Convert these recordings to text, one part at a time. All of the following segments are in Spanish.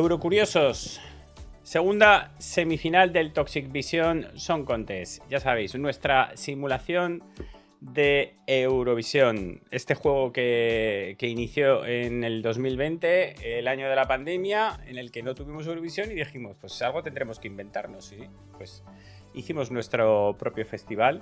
Eurocuriosos, segunda semifinal del Toxic Vision Song Contest. Ya sabéis, nuestra simulación de Eurovisión. Este juego que inició en el 2020, el año de la pandemia, en el que no tuvimos Eurovisión y dijimos, pues algo tendremos que inventarnos. Y pues hicimos nuestro propio festival.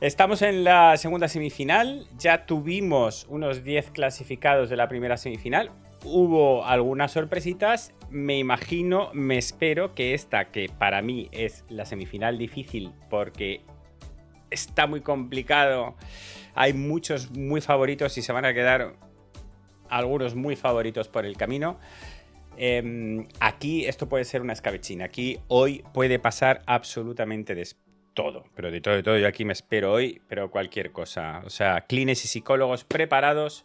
Estamos en la segunda semifinal. Ya tuvimos unos 10 clasificados de la primera semifinal. Hubo algunas sorpresitas. Me imagino, me espero que esta, que para mí es la semifinal difícil porque está muy complicado, hay muchos muy favoritos y se van a quedar algunos muy favoritos por el camino. Aquí esto puede ser una escabechina. Aquí hoy puede pasar absolutamente todo, pero de todo, yo aquí me espero hoy, pero cualquier cosa. O sea, clines y psicólogos preparados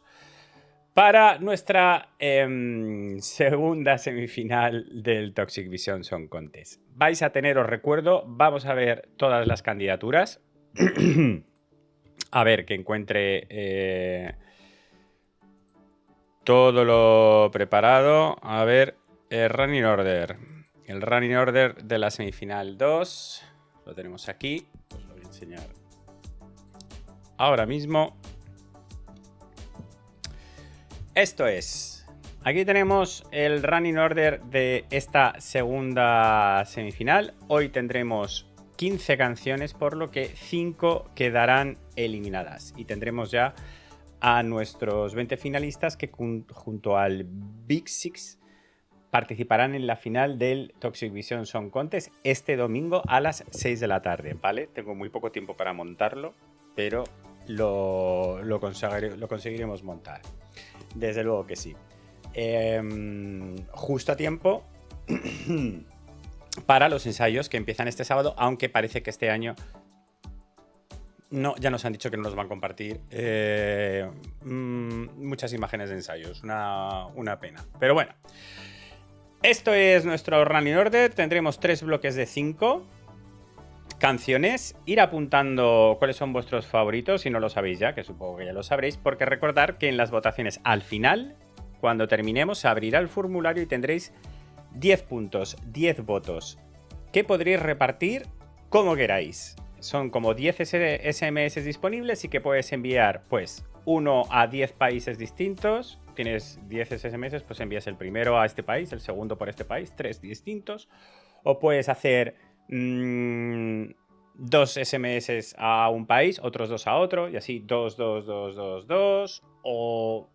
para nuestra segunda semifinal del Toxic Vision Song Contest. Vais a tener, os recuerdo, vamos a ver todas las candidaturas. A ver, que encuentre todo lo preparado. A ver, el running order. El running order de la semifinal 2. Lo tenemos aquí. Os lo voy a enseñar ahora mismo. Esto es. Aquí tenemos el running order de esta segunda semifinal. Hoy tendremos 15 canciones, por lo que 5 quedarán eliminadas. Y tendremos ya a nuestros 20 finalistas que junto al Big Six participarán en la final del Toxic Vision Song Contest este domingo a las 6 de la tarde, ¿vale? Tengo muy poco tiempo para montarlo, pero lo conseguiremos montar. Desde luego que sí. Justo a tiempo para los ensayos que empiezan este sábado, aunque parece que este año no, ya nos han dicho que no nos van a compartir muchas imágenes de ensayos. Una pena. Pero bueno, esto es nuestro running order. Tendremos 3 bloques de 5 canciones. Ir apuntando cuáles son vuestros favoritos, si no lo sabéis ya, que supongo que ya lo sabréis, porque recordar que en las votaciones al final, cuando terminemos, se abrirá el formulario y tendréis 10 puntos, 10 votos, que podréis repartir como queráis. Son como 10 SMS disponibles y que puedes enviar, pues, 1 a 10 países distintos. Tienes 10 SMS, pues envías el primero a este país, el segundo por este país, 3 distintos. O puedes hacer 2 SMS a un país, otros 2 a otro, y así 2, 2, 2, 2, 2. O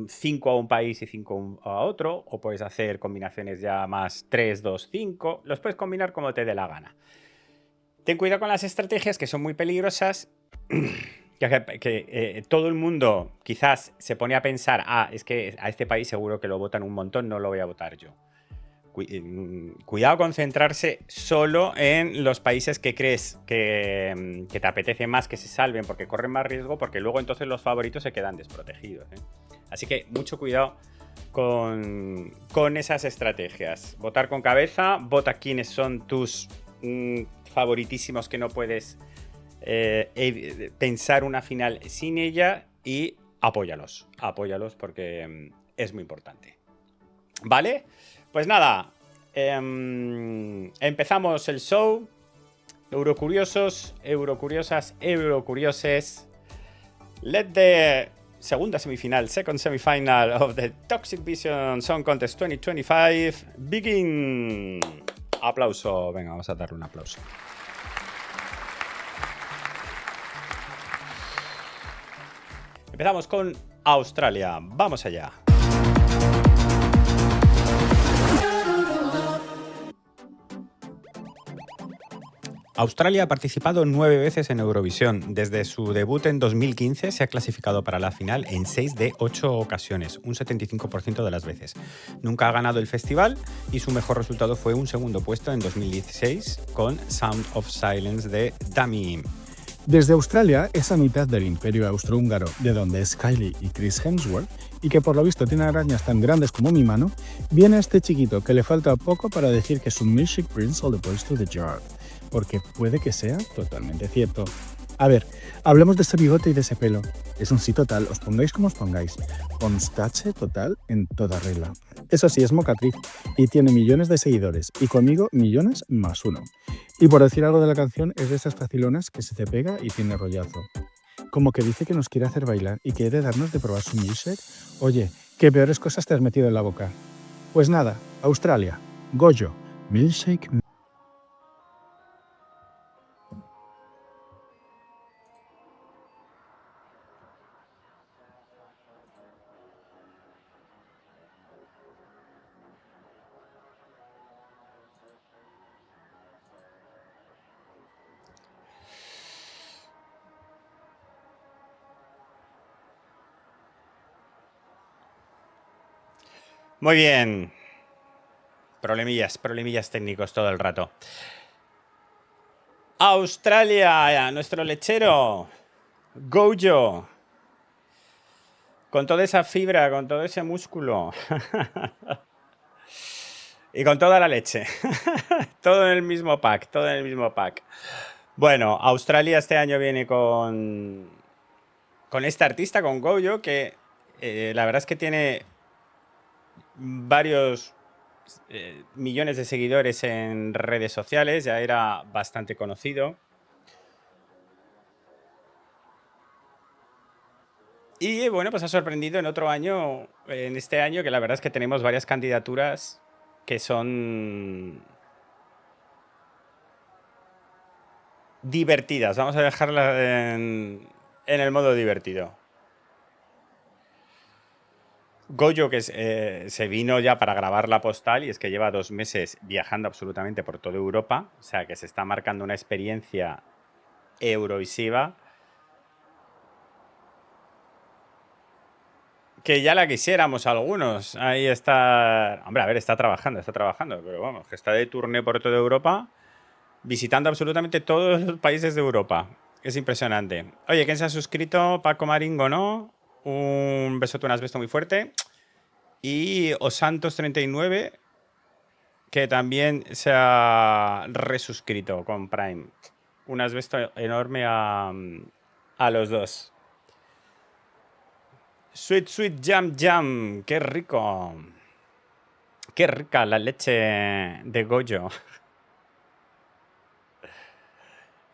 5 a un país y 5 a otro. O puedes hacer combinaciones ya más 3, 2, 5. Los puedes combinar como te dé la gana. Ten cuidado con las estrategias, que son muy peligrosas. Que todo el mundo quizás se pone a pensar, es que a este país seguro que lo votan un montón, no lo voy a votar yo. Cuidado con centrarse solo en los países que crees que te apetece más que se salven, porque corren más riesgo, porque luego entonces los favoritos se quedan desprotegidos, ¿eh? Así que mucho cuidado con esas estrategias. Votar con cabeza, vota quiénes son tus favoritísimos que no puedes pensar una final sin ella, y apóyalos porque es muy importante. ¿Vale? Pues nada, empezamos el show. Eurocuriosos, eurocuriosas, eurocurioses. Let the segunda semifinal, second semifinal of the Toxic Vision Song Contest 2025 begin. Aplauso, venga, vamos a darle un aplauso. Empezamos con Australia, vamos allá. Australia ha participado 9 veces en Eurovisión. Desde su debut en 2015 se ha clasificado para la final en 6 de 8 ocasiones, un 75% de las veces. Nunca ha ganado el festival y su mejor resultado fue un segundo puesto en 2016 con Sound of Silence de Dummy. Desde Australia, esa mitad del imperio austrohúngaro, de donde es Kylie y Chris Hemsworth, y que por lo visto tiene arañas tan grandes como mi mano, viene este chiquito que le falta poco para decir que su music brings all the boys to the jar. Porque puede que sea totalmente cierto. A ver, hablemos de ese bigote y de ese pelo. Es un sí total, os pongáis como os pongáis. Constache total en toda regla. Eso sí, es mocatriz y tiene millones de seguidores. Y conmigo millones más uno. Y por decir algo de la canción, es de esas facilonas que se te pega y tiene rollazo. Como que dice que nos quiere hacer bailar y quiere darnos de probar su milkshake. Oye, ¿qué peores cosas te has metido en la boca? Pues nada, Australia, Goyo, milkshake. Muy bien. Problemillas técnicos todo el rato. Australia, nuestro lechero. Gojo. Con toda esa fibra, con todo ese músculo. Y con toda la leche. Todo en el mismo pack, todo en el mismo pack. Bueno, Australia este año viene con este artista, con Gojo, que la verdad es que tiene varios millones de seguidores en redes sociales, ya era bastante conocido. Y bueno, pues ha sorprendido en otro año, en este año, que la verdad es que tenemos varias candidaturas que son divertidas. Vamos a dejarla en el modo divertido. Goyo, que se vino ya para grabar la postal y es que lleva 2 meses viajando absolutamente por toda Europa, o sea que se está marcando una experiencia eurovisiva que ya la quisiéramos algunos. Ahí está, hombre, a ver, está trabajando, pero vamos, que está de tourné por toda Europa, visitando absolutamente todos los países de Europa. Es impresionante. Oye, ¿quién se ha suscrito? Paco Maringo, ¿no? Un besote, un asbesto muy fuerte. Y Osantos39, que también se ha resuscrito con Prime. Un asbesto enorme a los dos. Sweet, sweet, jam, jam. Qué rico. Qué rica la leche de Goyo.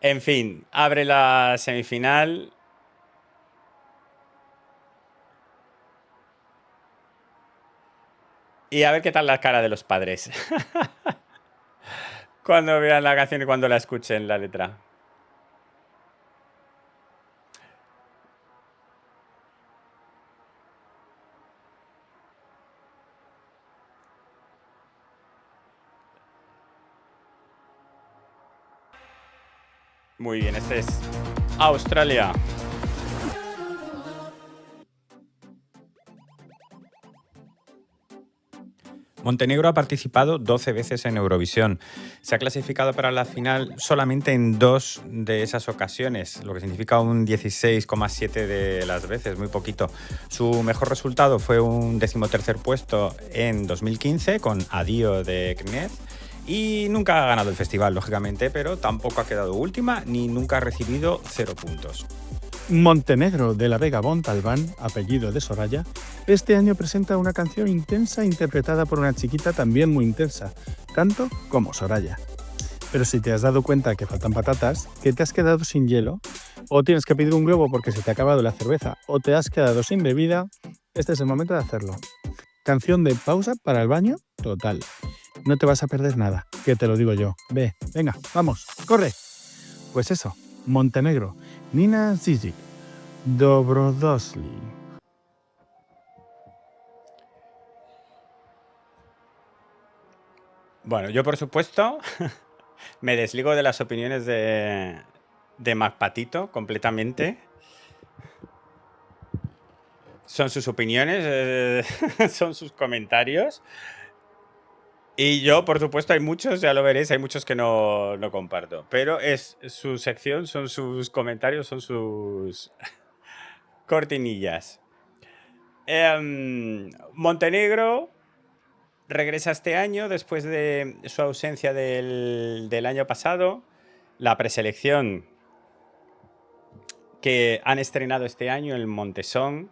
En fin, abre la semifinal. Y a ver qué tal la cara de los padres. Cuando vean la canción y cuando la escuchen la letra. Muy bien, este es Australia. Montenegro ha participado 12 veces en Eurovisión. Se ha clasificado para la final solamente en 2 de esas ocasiones, lo que significa un 16,7 de las veces, muy poquito. Su mejor resultado fue un 13º puesto en 2015 con Adio de Knez. Y nunca ha ganado el festival, lógicamente, pero tampoco ha quedado última ni nunca ha recibido 0 puntos. Montenegro de la Vega Montalbán, apellido de Soraya, este año presenta una canción intensa interpretada por una chiquita también muy intensa, tanto como Soraya. Pero si te has dado cuenta que faltan patatas, que te has quedado sin hielo, o tienes que pedir un globo porque se te ha acabado la cerveza, o te has quedado sin bebida, este es el momento de hacerlo. Canción de pausa para el baño total. No te vas a perder nada, que te lo digo yo. Ve, venga, vamos, corre. Pues eso, Montenegro, Nina Zizic, Dobrodosli. Bueno, yo por supuesto me desligo de las opiniones de MacPatito completamente. Son sus opiniones, son sus comentarios. Y yo, por supuesto, hay muchos, ya lo veréis, hay muchos que no comparto. Pero es su sección, son sus comentarios, son sus cortinillas. Montenegro regresa este año después de su ausencia del año pasado. La preselección que han estrenado este año el Montesón.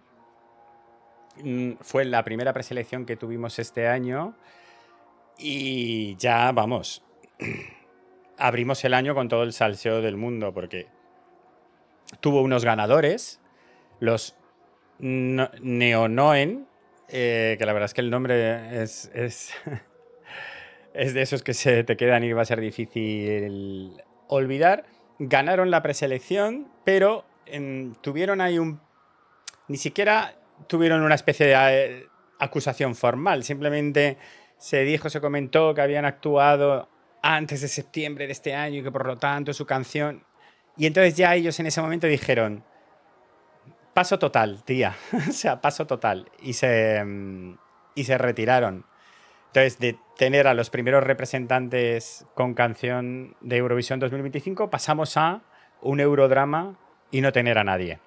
Fue la primera preselección que tuvimos este año y ya, vamos, abrimos el año con todo el salseo del mundo porque tuvo unos ganadores, los Neonoen, que la verdad es que el nombre es es de esos que se te quedan y va a ser difícil olvidar. Ganaron la preselección, pero tuvieron ahí ni siquiera tuvieron una especie de acusación formal. Simplemente se comentó que habían actuado antes de septiembre de este año y que por lo tanto su canción... Y entonces ya ellos en ese momento dijeron, paso total, tía. O sea, paso total. Y se retiraron. Entonces, de tener a los primeros representantes con canción de Eurovisión 2025, pasamos a un Eurodrama y no tener a nadie.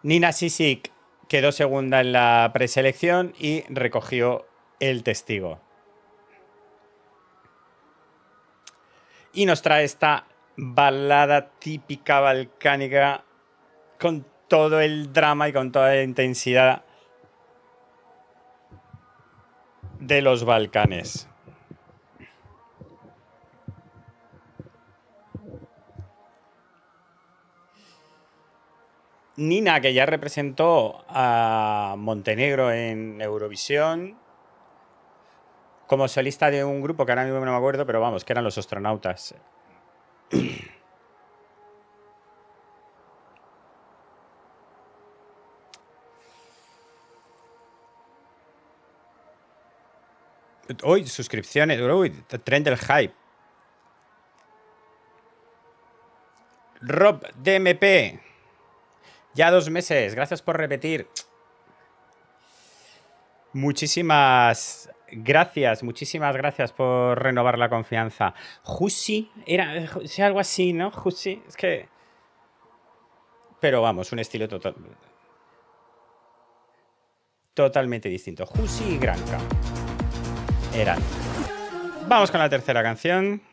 Nina Sisik quedó segunda en la preselección y recogió el testigo. Y nos trae esta balada típica balcánica con todo el drama y con toda la intensidad de los Balcanes. Nina, que ya representó a Montenegro en Eurovisión como solista de un grupo que ahora mismo no me acuerdo, pero vamos, que eran los astronautas. Uy, suscripciones, uy, tren del hype. Rob DMP, ya 2 meses, gracias por repetir. Muchísimas gracias por renovar la confianza. Jusi, era algo así, ¿no? Jusi, es que... Pero vamos, un estilo totalmente distinto. Jusi y Granca eran. Vamos con la tercera canción.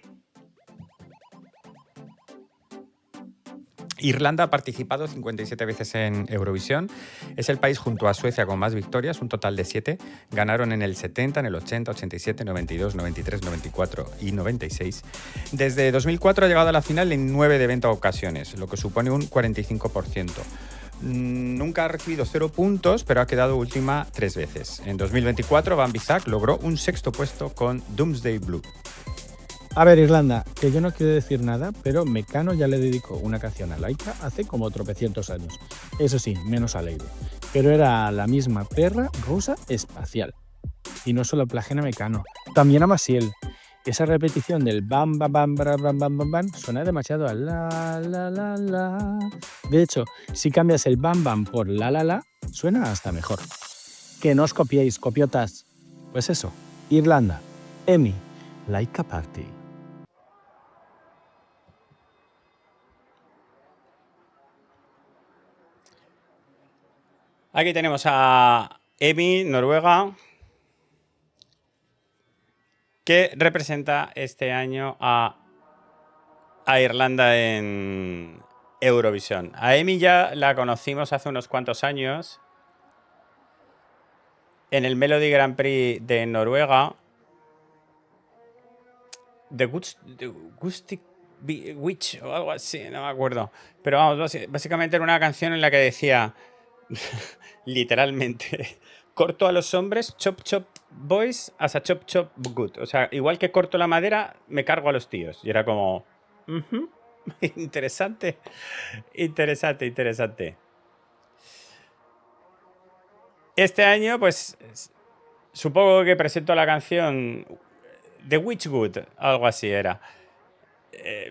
Irlanda ha participado 57 veces en Eurovisión. Es el país junto a Suecia con más victorias, un total de 7. Ganaron en el 70, en el 80, 87, 92, 93, 94 y 96. Desde 2004 ha llegado a la final en 9 de 20 ocasiones, lo que supone un 45%. Nunca ha recibido 0 puntos, pero ha quedado última 3 veces. En 2024, Bambi Zak logró un 6º puesto con Doomsday Blue. A ver, Irlanda, que yo no quiero decir nada, pero Mecano ya le dedicó una canción a Laika hace como tropecientos años. Eso sí, menos alegre. Pero era la misma perra rusa espacial. Y no solo plagian a Mecano, también a Maciel. Esa repetición del bam bam bam bam bam bam bam bam suena demasiado a la la la la. De hecho, si cambias el bam bam por la la la, suena hasta mejor. Que no os copiéis, copiotas. Pues eso, Irlanda, EMI, Laika Party. Aquí tenemos a EMI, Noruega, que representa este año a Irlanda en Eurovisión. A EMI ya la conocimos hace unos cuantos años en el Melody Grand Prix de Noruega. The Gustic Witch o algo así, no me acuerdo. Pero vamos, básicamente era una canción en la que decía, literalmente, corto a los hombres, chop chop boys, as a chop chop good. O sea, igual que corto la madera, me cargo a los tíos. Y era como... Interesante. Este año, pues, supongo que presento la canción The Witchwood, algo así era.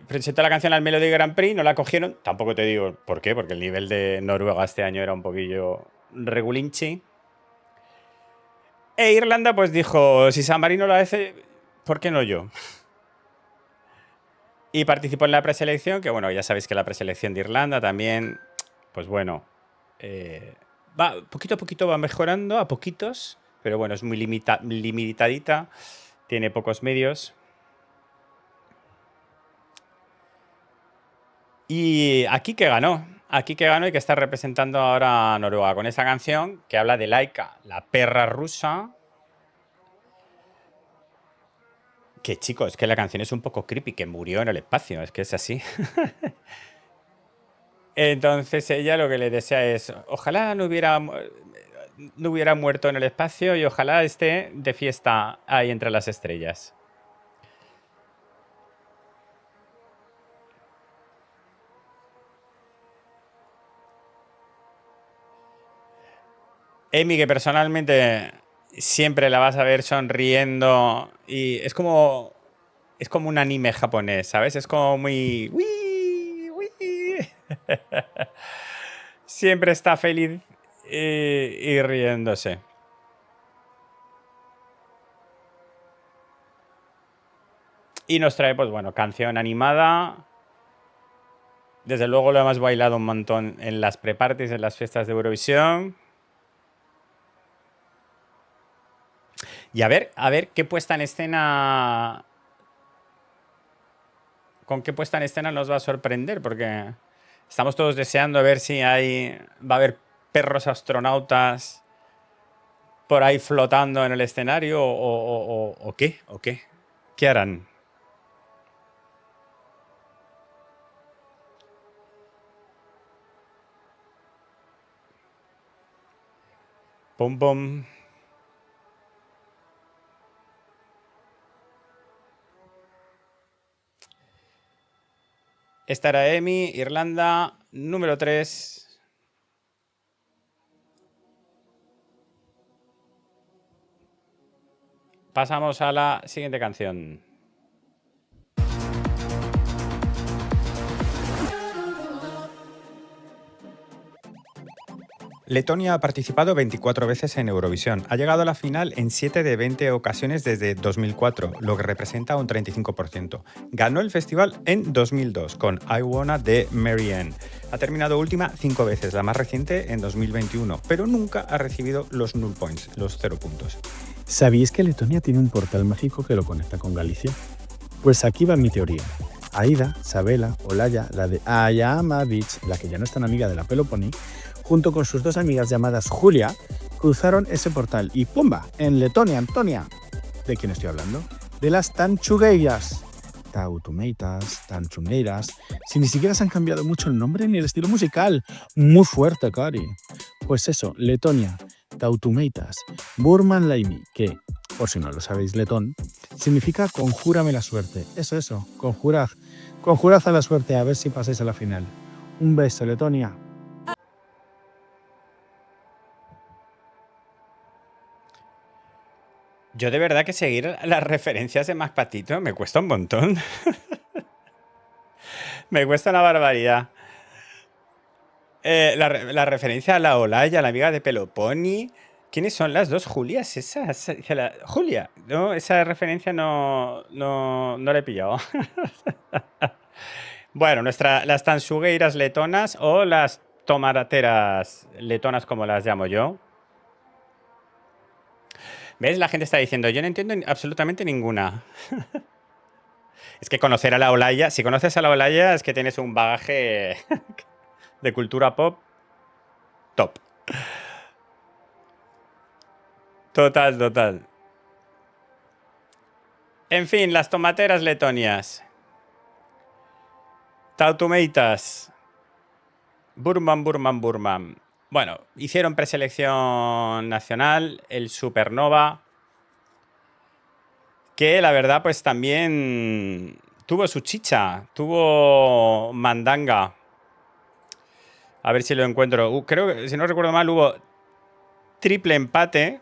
Presentó la canción al Melody Grand Prix, no la cogieron. Tampoco te digo por qué, porque el nivel de Noruega este año era un poquillo regulinchi. E Irlanda pues dijo, si San Marino lo hace, ¿por qué no yo? Y participó en la preselección, que bueno, ya sabéis que la preselección de Irlanda también, pues bueno, va, poquito a poquito va mejorando, a poquitos, pero bueno, es muy limitadita, tiene pocos medios. Y aquí que ganó. aquí que ganó y que está representando ahora a Noruega con esa canción que habla de Laika, la perra rusa. Que chicos, es que la canción es un poco creepy, que murió en el espacio, es que es así. Entonces ella lo que le desea es, ojalá no hubiera muerto en el espacio y ojalá esté de fiesta ahí entre las estrellas. Amy, que personalmente siempre la vas a ver sonriendo y es como un anime japonés, ¿sabes? Es como muy "Uy, uy". Siempre está feliz y riéndose. Y nos trae, pues bueno, canción animada. Desde luego lo hemos bailado un montón en las pre-parties, en las fiestas de Eurovisión. Y a ver qué puesta en escena. ¿Con qué puesta en escena nos va a sorprender? Porque estamos todos deseando ver si va a haber perros astronautas por ahí flotando en el escenario o qué, o qué. ¿Qué harán? Pum, pum. Esta era Emi, Irlanda, número 3. Pasamos a la siguiente canción. Letonia ha participado 24 veces en Eurovisión. Ha llegado a la final en 7 de 20 ocasiones desde 2004, lo que representa un 35%. Ganó el festival en 2002 con I Wanna de Marianne. Ha terminado última 5 veces, la más reciente en 2021, pero nunca ha recibido los null points, los 0 puntos. ¿Sabéis que Letonia tiene un portal mágico que lo conecta con Galicia? Pues aquí va mi teoría. Aida, Sabela, Olaya, la de Ayama Beach, la que ya no es tan amiga de la Peloponi, junto con sus dos amigas llamadas Julia, cruzaron ese portal y ¡pumba! En Letonia, Antonia. ¿De quién estoy hablando? De las Tanchugueiras. Tautumeitas, Tanchuneiras. Si ni siquiera se han cambiado mucho el nombre ni el estilo musical. Muy fuerte, Cari. Pues eso, Letonia, Tautumeitas, Burman Laimi, que, por si no lo sabéis letón, significa conjúrame la suerte. Eso, conjurad. Conjurad a la suerte a ver si pasáis a la final. Un beso, Letonia. Yo de verdad que seguir las referencias de Mac Patito me cuesta un montón. Me cuesta una barbaridad. La referencia a la Olaya, la amiga de Peloponi. ¿Quiénes son las dos Julias esas? Julia. No, esa referencia no la he pillado. Bueno, las tansugueiras letonas o las tomarateras letonas, como las llamo yo. ¿Ves? La gente está diciendo, yo no entiendo absolutamente ninguna. Es que conocer a la Olaya, si conoces a la Olaya es que tienes un bagaje de cultura pop top. Total. En fin, las tomateras letonias. Tautumeitas. Burman. Bueno, hicieron preselección nacional, el Supernova, que la verdad pues también tuvo su chicha, tuvo mandanga. A ver si lo encuentro. Creo que, si no recuerdo mal, hubo triple empate.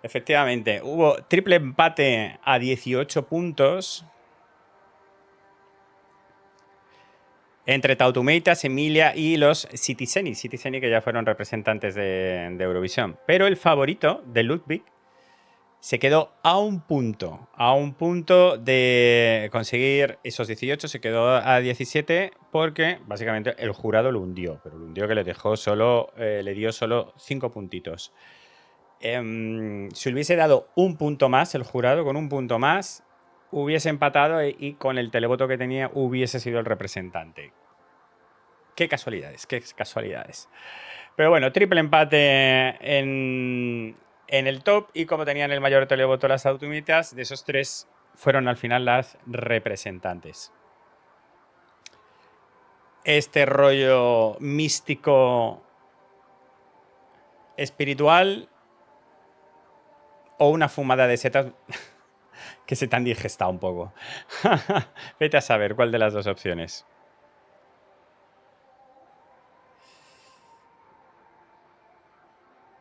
Efectivamente, hubo triple empate a 18 puntos entre Tautumeitas, Emilia y los Citizeni que ya fueron representantes de Eurovisión. Pero el favorito de Ludwig se quedó a un punto de conseguir esos 18, se quedó a 17 porque básicamente el jurado lo hundió, pero lo hundió que le dio solo 5 puntitos. Si hubiese dado un punto más el jurado, con un punto más, hubiese empatado y con el televoto que tenía hubiese sido el representante. Qué casualidades, qué casualidades. Pero bueno, triple empate en el top, y como tenían el mayor televoto las automitas, de esos tres fueron al final las representantes. Este rollo místico espiritual o una fumada de setas que se te han digestado un poco. Vete a saber cuál de las dos opciones.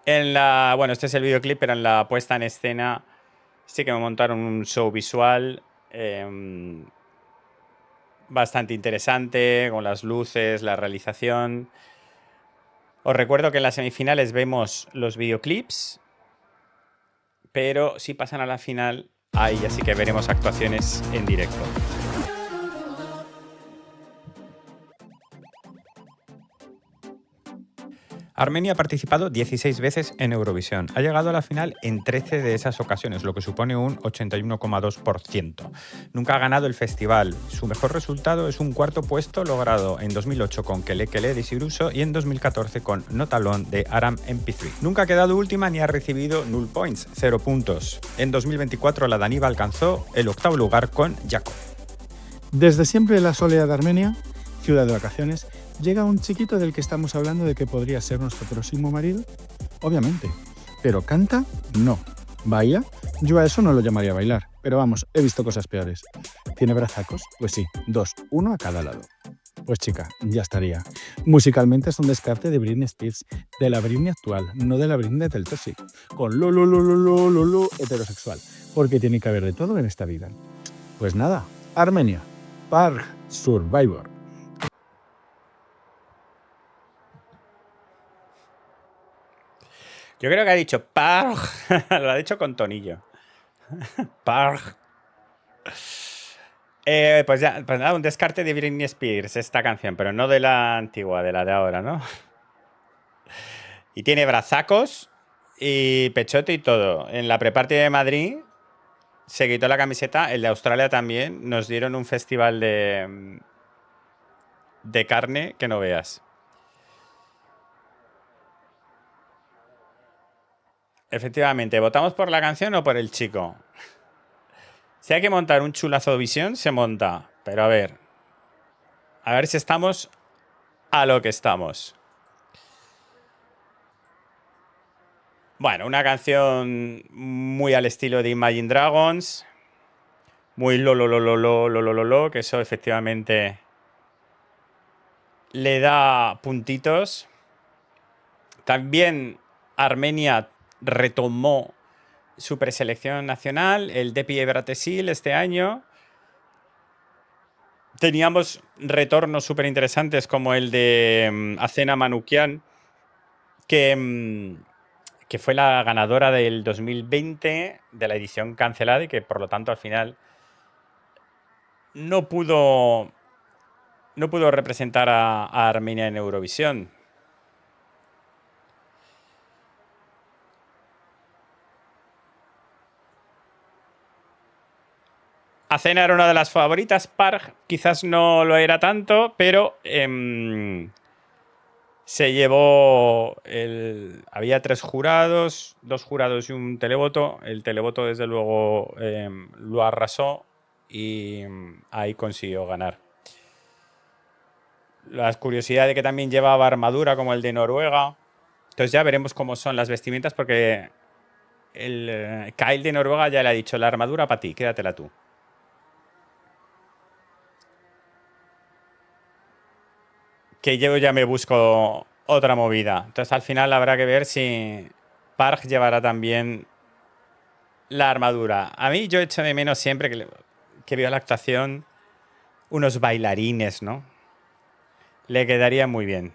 Bueno, este es el videoclip, pero en la puesta en escena sí que me montaron un show visual bastante interesante, con las luces, la realización. Os recuerdo que en las semifinales vemos los videoclips, pero si pasan a la final, ahí así que veremos actuaciones en directo. Armenia ha participado 16 veces en Eurovisión. Ha llegado a la final en 13 de esas ocasiones, lo que supone un 81,2%. Nunca ha ganado el festival. Su mejor resultado es un cuarto puesto logrado en 2008 con Kele Kele de Siruso y en 2014 con Notalón de Aram MP3. Nunca ha quedado última ni ha recibido null points, 0 puntos. En 2024 la Daniva alcanzó el octavo lugar con Jacob. Desde siempre la soleada de Armenia, ciudad de vacaciones, llega un chiquito del que estamos hablando de que podría ser nuestro próximo marido. Obviamente. Pero canta, no. ¿Baila? Yo a eso no lo llamaría bailar. Pero vamos, he visto cosas peores. ¿Tiene brazacos? Pues sí, 2, 1 a cada lado. Pues chica, ya estaría. Musicalmente es un descarte de Britney Spears, de la Britney actual, no de la Britney del Toxic, con lo heterosexual, porque tiene que haber de todo en esta vida. Pues nada, Armenia, Park Survivor. Yo creo que ha dicho Parg. Lo ha dicho con tonillo. Parg. Pues nada, un descarte de Britney Spears esta canción, pero no de la antigua, de la de ahora, ¿no? Y tiene brazacos y pechote y todo. En la pre-party de Madrid se quitó la camiseta, el de Australia también. Nos dieron un festival de carne que no veas. Efectivamente, ¿votamos por la canción o por el chico? Si hay que montar un chulazo de visión, se monta. Pero a ver si estamos a lo que estamos. Bueno, una canción muy al estilo de Imagine Dragons. Muy lo, que eso efectivamente le da puntitos. También Armenia retomó su preselección nacional, el Depi Bratesil este año. Teníamos retornos súper interesantes como el de Acena Manukian, que fue la ganadora del 2020 de la edición cancelada y que por lo tanto al final no pudo representar a Armenia en Eurovisión. Acena era una de las favoritas, Parg quizás no lo era tanto, pero se llevó había 3 jurados, 2 jurados y un televoto. El televoto desde luego lo arrasó y ahí consiguió ganar. La curiosidad de que también llevaba armadura como el de Noruega. Entonces ya veremos cómo son las vestimentas, porque el Kyle de Noruega ya le ha dicho: la armadura para ti, quédatela tú. Que yo ya me busco otra movida. Entonces al final habrá que ver si Parg llevará también la armadura. A mí yo echo de menos siempre que veo la actuación unos bailarines, ¿no? Le quedaría muy bien.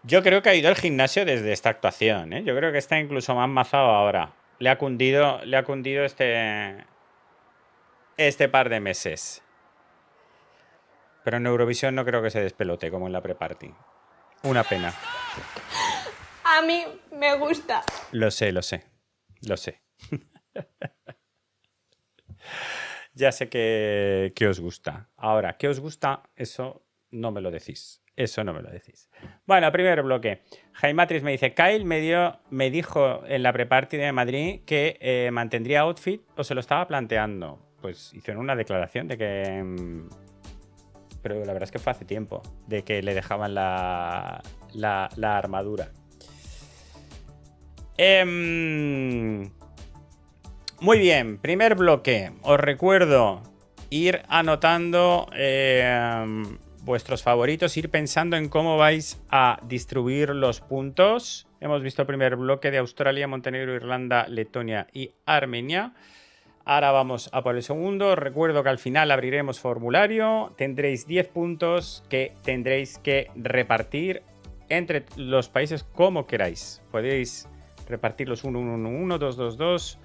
Yo creo que ha ido al gimnasio desde esta actuación, ¿eh? Yo creo que está incluso más mazado ahora. Le ha cundido este par de meses. Pero en Eurovisión no creo que se despelote como en la pre-party. Una pena. A mí me gusta. Lo sé, lo sé. Lo sé. Ya sé que os gusta. Ahora, ¿qué os gusta? Eso no me lo decís. Eso no me lo decís. Bueno, primer bloque. Jaimatris me dice, Kyle me dijo en la pre-party de Madrid que mantendría outfit o se lo estaba planteando. Pues hicieron una declaración de que... pero la verdad es que fue hace tiempo, de que le dejaban la armadura. Muy bien, primer bloque. Os recuerdo ir anotando vuestros favoritos, ir pensando en cómo vais a distribuir los puntos. Hemos visto el primer bloque de Australia, Montenegro, Irlanda, Letonia y Armenia. Ahora vamos a por el segundo. Recuerdo que al final abriremos formulario. Tendréis 10 puntos que tendréis que repartir entre los países como queráis. Podéis repartirlos 1-1-1-1, 2-2-2,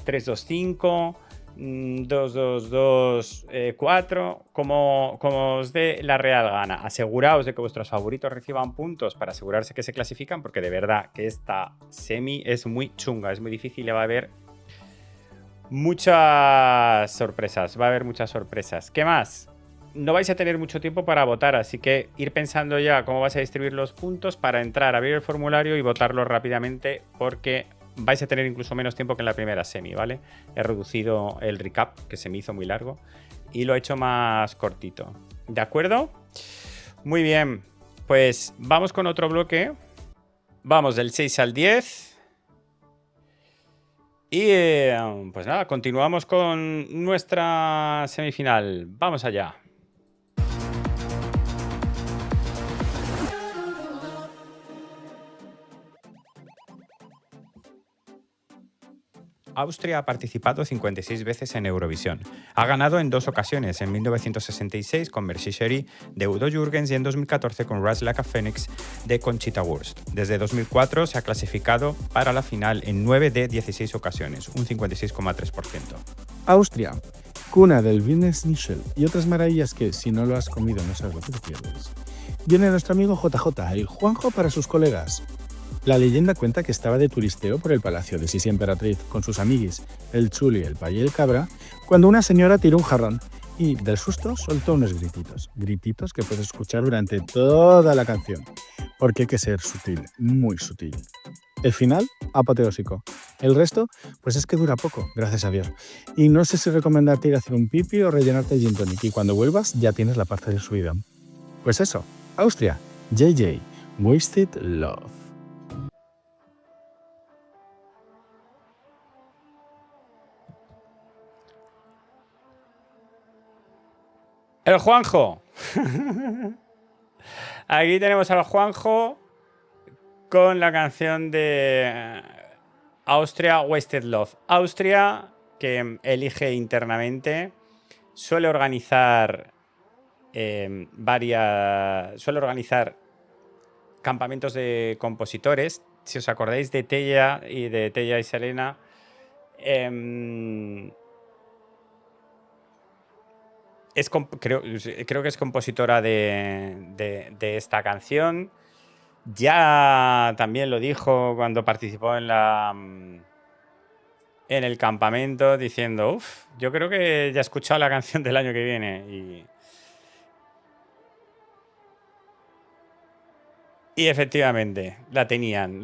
3-2-5, 2-2-2-4, como os dé la real gana. Aseguraos de que vuestros favoritos reciban puntos para asegurarse que se clasifican, porque de verdad que esta semi es muy chunga, es muy difícil y va a haber muchas sorpresas. Va a haber muchas sorpresas. ¿Qué más? No vais a tener mucho tiempo para votar, así que ir pensando ya cómo vais a distribuir los puntos para entrar, abrir el formulario y votarlo rápidamente, porque vais a tener incluso menos tiempo que en la primera semi, ¿vale? He reducido el recap, que se me hizo muy largo, y lo he hecho más cortito. ¿De acuerdo? Muy bien. Pues vamos con otro bloque. Vamos del 6 al 10. Y pues nada, continuamos con nuestra semifinal. Vamos allá. Austria ha participado 56 veces en Eurovisión. Ha ganado en 2 ocasiones, en 1966 con Merci Chérie de Udo Jürgens y en 2014 con Rise Like a Phoenix de Conchita Wurst. Desde 2004 se ha clasificado para la final en 9 de 16 ocasiones, un 56,3%. Austria, cuna del Wiener-Schnitzel y otras maravillas que, si no lo has comido, no sabes lo que te pierdes. Viene nuestro amigo JJ, el Juanjo para sus colegas. La leyenda cuenta que estaba de turisteo por el palacio de Sisi Emperatriz con sus amiguis, el Chuli, el Pay y el Cabra, cuando una señora tiró un jarrón y, del susto, soltó unos grititos. Grititos que puedes escuchar durante toda la canción, porque hay que ser sutil, muy sutil. El final, apoteósico. El resto, pues es que dura poco, gracias a Dios. Y no sé si recomendarte ir a hacer un pipi o rellenarte el gin tonic, y cuando vuelvas ya tienes la parte de subida. Pues eso, Austria, JJ, Wasted Love. El Juanjo. Aquí tenemos al Juanjo con la canción de Austria, Wasted Love. Austria, que elige internamente, suele organizar suele organizar campamentos de compositores. Si os acordáis de Tella y Selena, creo que es compositora de esta canción. Ya también lo dijo cuando participó en el campamento, diciendo, yo creo que ya he escuchado la canción del año que viene. Y efectivamente, la tenían.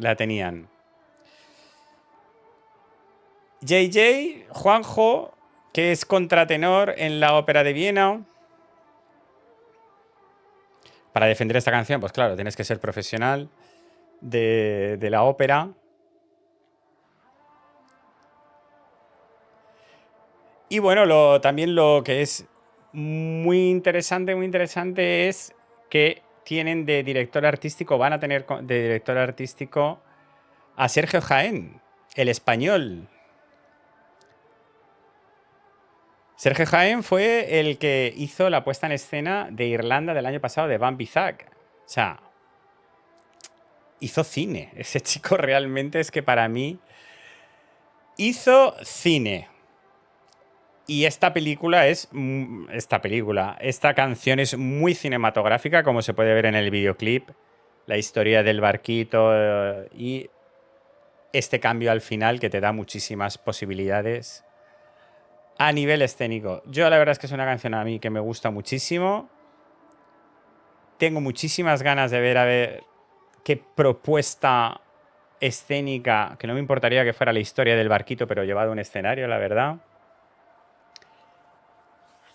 JJ, Juanjo, que es contratenor en la Ópera de Viena. Para defender esta canción, pues claro, tienes que ser profesional de la ópera. Y bueno, también lo que es muy interesante es que tienen de director artístico, van a tener de director artístico a Sergio Jaén, el español. Sergio Jaén fue el que hizo la puesta en escena de Irlanda del año pasado de Bambi Zack. O sea, hizo cine. Ese chico realmente es que para mí hizo cine. Y esta película esta canción es muy cinematográfica, como se puede ver en el videoclip. La historia del barquito y este cambio al final que te da muchísimas posibilidades a nivel escénico. Yo la verdad es que es una canción a mí que me gusta muchísimo. Tengo muchísimas ganas de ver a ver qué propuesta escénica, que no me importaría que fuera la historia del barquito, pero llevado a un escenario, la verdad.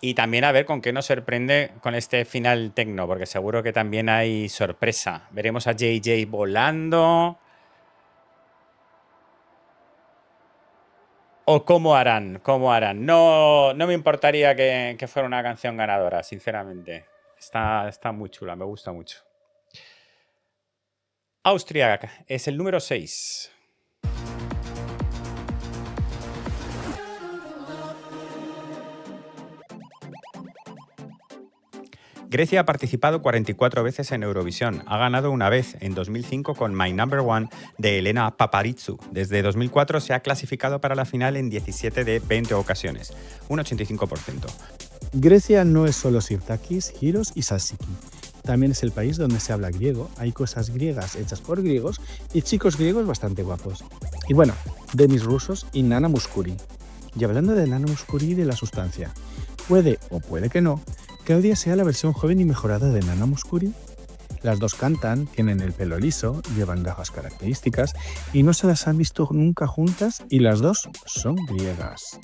Y también a ver con qué nos sorprende con este final tecno, porque seguro que también hay sorpresa. Veremos a JJ volando. O cómo harán, cómo harán. No, no me importaría que fuera una canción ganadora, sinceramente. Está muy chula, me gusta mucho. Austria es el número 6. Grecia ha participado 44 veces en Eurovisión. Ha ganado una vez, en 2005, con My Number One de Elena Paparizou. Desde 2004 se ha clasificado para la final en 17 de 20 ocasiones, un 85%. Grecia no es solo Sirtakis, Giros y Salsiki. También es el país donde se habla griego, hay cosas griegas hechas por griegos y chicos griegos bastante guapos. Y bueno, Demis rusos y Nana Mouskouri. Y hablando de Nana Mouskouri y de la sustancia, puede o puede que no, Claudia sea la versión joven y mejorada de Nana Mouskouri. Las dos cantan, tienen el pelo liso, llevan gafas características y no se las han visto nunca juntas y las dos son griegas.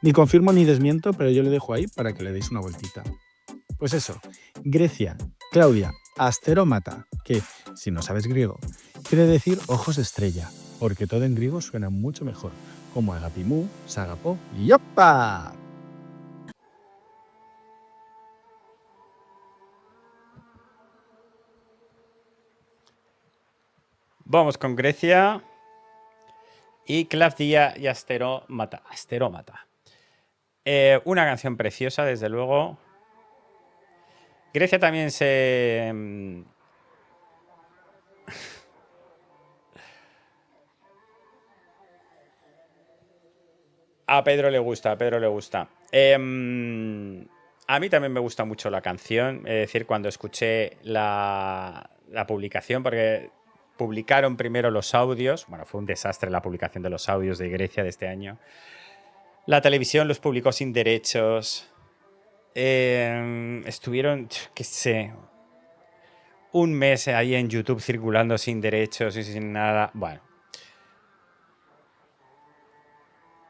Ni confirmo ni desmiento, pero yo le dejo ahí para que le deis una vueltita. Pues eso, Grecia, Claudia, Asteromata, que, si no sabes griego, quiere decir ojos de estrella, porque todo en griego suena mucho mejor, como Agapimú, Sagapo y ¡Yopa! Vamos con Grecia y Claudia y Asteromata. Una canción preciosa, desde luego. Grecia también se... A Pedro le gusta, a Pedro le gusta. A mí también me gusta mucho la canción, es decir, cuando escuché la publicación, porque publicaron primero los audios, bueno, fue un desastre la publicación de los audios de Grecia de este año. La televisión los publicó sin derechos. Estuvieron, qué sé, un mes ahí en YouTube circulando sin derechos y sin nada. Bueno.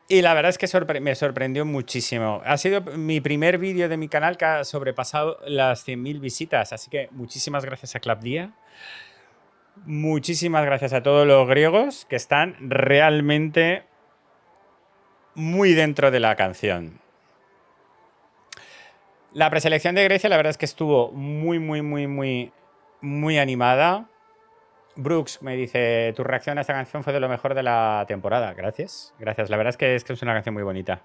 Y la verdad es que me sorprendió muchísimo. Ha sido mi primer vídeo de mi canal que ha sobrepasado las 100.000 visitas. Así que muchísimas gracias a Claudia. Muchísimas gracias a todos los griegos que están realmente muy dentro de la canción. La preselección de Grecia la verdad es que estuvo muy animada. Brooks me dice, tu reacción a esta canción fue de lo mejor de la temporada. Gracias, gracias. La verdad es que es una canción muy bonita.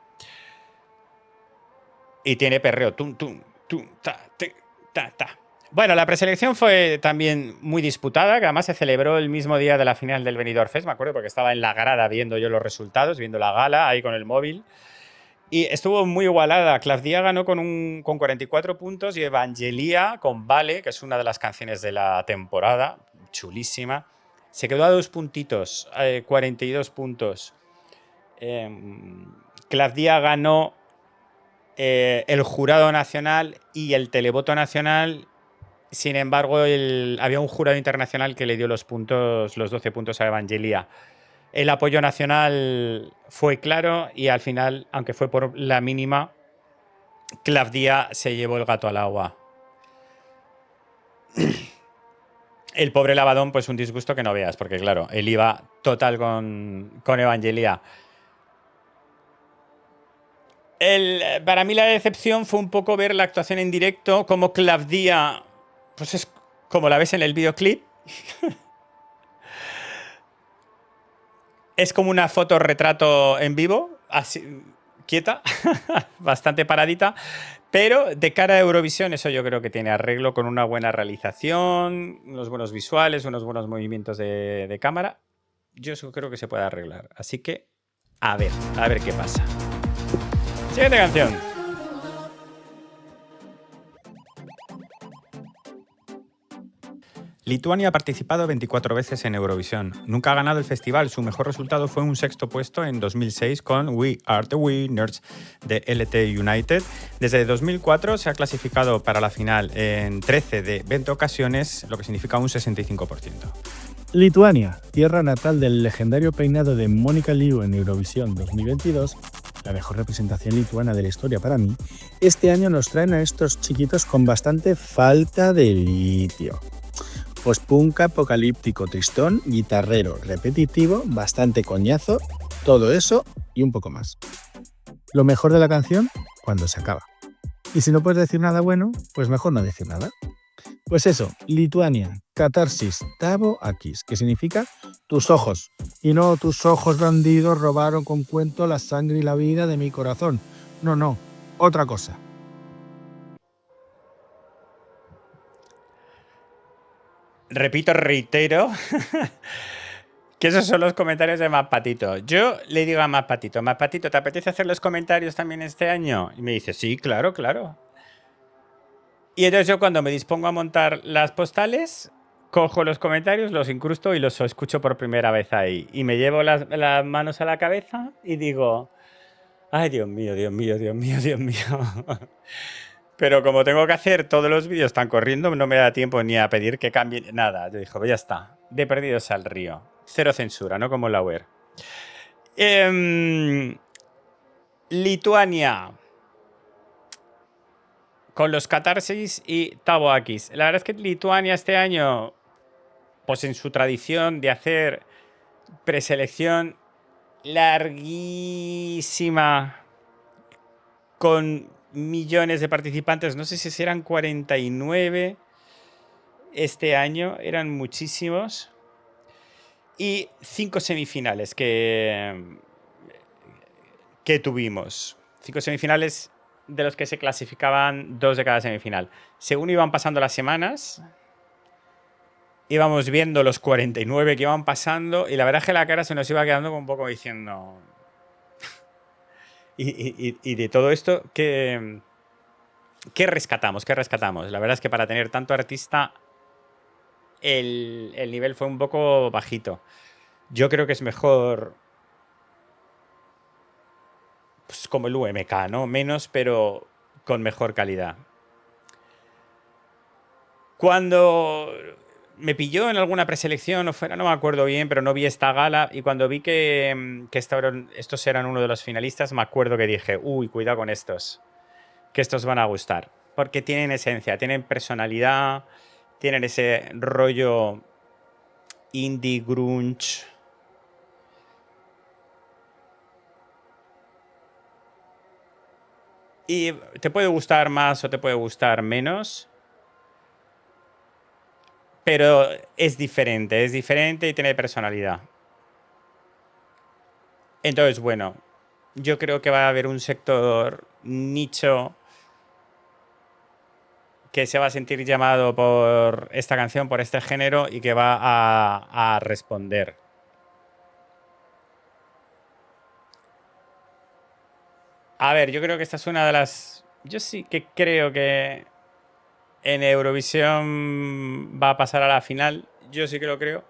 Y tiene perreo. Tum, tum, tum, ta, ta, ta. Bueno, la preselección fue también muy disputada, que además se celebró el mismo día de la final del Benidorm Fest, me acuerdo, porque estaba en la grada viendo yo los resultados, viendo la gala ahí con el móvil. Y estuvo muy igualada. Claudia ganó con 44 puntos y Evangelia con Vale, que es una de las canciones de la temporada, chulísima. Se quedó a 2 puntitos, 42 puntos. Claudia ganó el jurado nacional y el televoto nacional. Sin embargo, había un jurado internacional que le dio los 12 puntos a Evangelia. El apoyo nacional fue claro y al final, aunque fue por la mínima, Claudia se llevó el gato al agua. El pobre Lavadón, pues un disgusto que no veas, porque claro, él iba total con Evangelia. Para mí la decepción fue un poco ver la actuación en directo, como Claudia, pues es como la ves en el videoclip. Es como una foto retrato en vivo, así, quieta, bastante paradita, pero de cara a Eurovisión eso yo creo que tiene arreglo con una buena realización, unos buenos visuales, unos buenos movimientos de cámara. Yo eso creo que se puede arreglar, así que a ver qué pasa. Siguiente canción. Lituania ha participado 24 veces en Eurovisión. Nunca ha ganado el festival. Su mejor resultado fue un sexto puesto en 2006 con We Are the Winners de LT United. Desde 2004 se ha clasificado para la final en 13 de 20 ocasiones, lo que significa un 65%. Lituania, tierra natal del legendario peinado de Mónica Liu en Eurovisión 2022, la mejor representación lituana de la historia para mí, este año nos traen a estos chiquitos con bastante falta de litio. Post-punk apocalíptico, tristón, guitarrero, repetitivo, bastante coñazo, todo eso y un poco más. Lo mejor de la canción, cuando se acaba. Y si no puedes decir nada bueno, pues mejor no decir nada. Pues eso, Lituania, catarsis, tavo akis, que significa tus ojos. Y no tus ojos bandidos robaron con cuento la sangre y la vida de mi corazón. No, otra cosa. Repito, reitero, que esos son los comentarios de Maspatito. Yo le digo a Maspatito, ¿te apetece hacer los comentarios también este año? Y me dice, sí, claro. Y entonces yo cuando me dispongo a montar las postales, cojo los comentarios, los incrusto y los escucho por primera vez ahí. Y me llevo las manos a la cabeza y digo, ay, Dios mío. Pero como tengo que hacer todos los vídeos tan corriendo, no me da tiempo ni a pedir que cambien nada. Yo dije, pues ya está, de perdidos al río. Cero censura, no como Lauer. Lituania. Con los catarsis y tavo akis. La verdad es que Lituania este año, pues en su tradición de hacer preselección larguísima, con millones de participantes, no sé si serán 49 este año, eran muchísimos, y 5 semifinales que tuvimos. 5 semifinales de los que se clasificaban 2 de cada semifinal. Según iban pasando las semanas, íbamos viendo los 49 que iban pasando y la verdad es que la cara se nos iba quedando un poco diciendo... Y de todo esto, ¿qué rescatamos? La verdad es que para tener tanto artista, el nivel fue un poco bajito. Yo creo que es mejor, pues como el UMK, ¿no? Menos, pero con mejor calidad. Cuando me pilló en alguna preselección o fuera, no me acuerdo bien, pero no vi esta gala, y cuando vi que estos eran uno de los finalistas, me acuerdo que dije, uy, cuidado con estos, que estos van a gustar, porque tienen esencia, tienen personalidad, tienen ese rollo indie grunge. Y te puede gustar más o te puede gustar menos, pero es diferente y tiene personalidad. Entonces, bueno, yo creo que va a haber un sector nicho que se va a sentir llamado por esta canción, por este género, y que va a responder. A ver, yo creo que esta es una de las... Yo sí que creo que en Eurovisión va a pasar a la final. Yo sí que lo creo.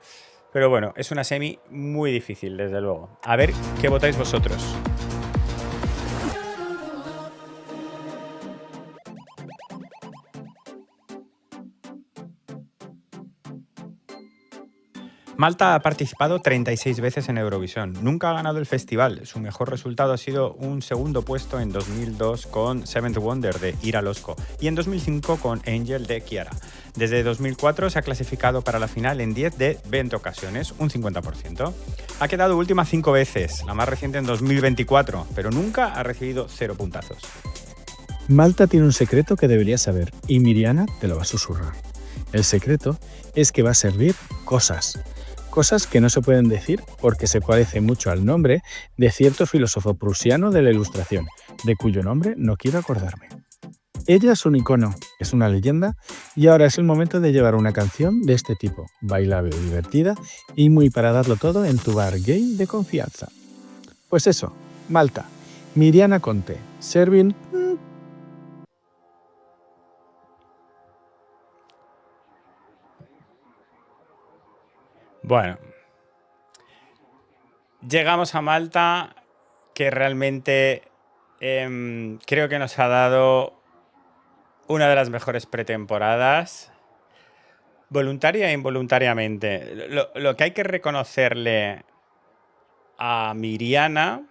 Pero bueno, es una semi muy difícil, desde luego. A ver qué votáis vosotros. Malta ha participado 36 veces en Eurovisión. Nunca ha ganado el festival. Su mejor resultado ha sido un segundo puesto en 2002 con Seventh Wonder de Ira Losko y en 2005 con Angel de Kiara. Desde 2004 se ha clasificado para la final en 10 de 20 ocasiones, un 50%. Ha quedado última 5 veces, la más reciente en 2024, pero nunca ha recibido 0 puntazos. Malta tiene un secreto que deberías saber y Miriana te lo va a susurrar. El secreto es que va a servir cosas. Cosas que no se pueden decir porque se parece mucho al nombre de cierto filósofo prusiano de la Ilustración, de cuyo nombre no quiero acordarme. Ella es un icono, es una leyenda, y ahora es el momento de llevar una canción de este tipo, bailable, divertida y muy para darlo todo en tu bar gay de confianza. Pues eso, Malta, Miriana Conte, Servin. Bueno, llegamos a Malta, que realmente creo que nos ha dado una de las mejores pretemporadas, voluntaria e involuntariamente. Lo que hay que reconocerle a Miriana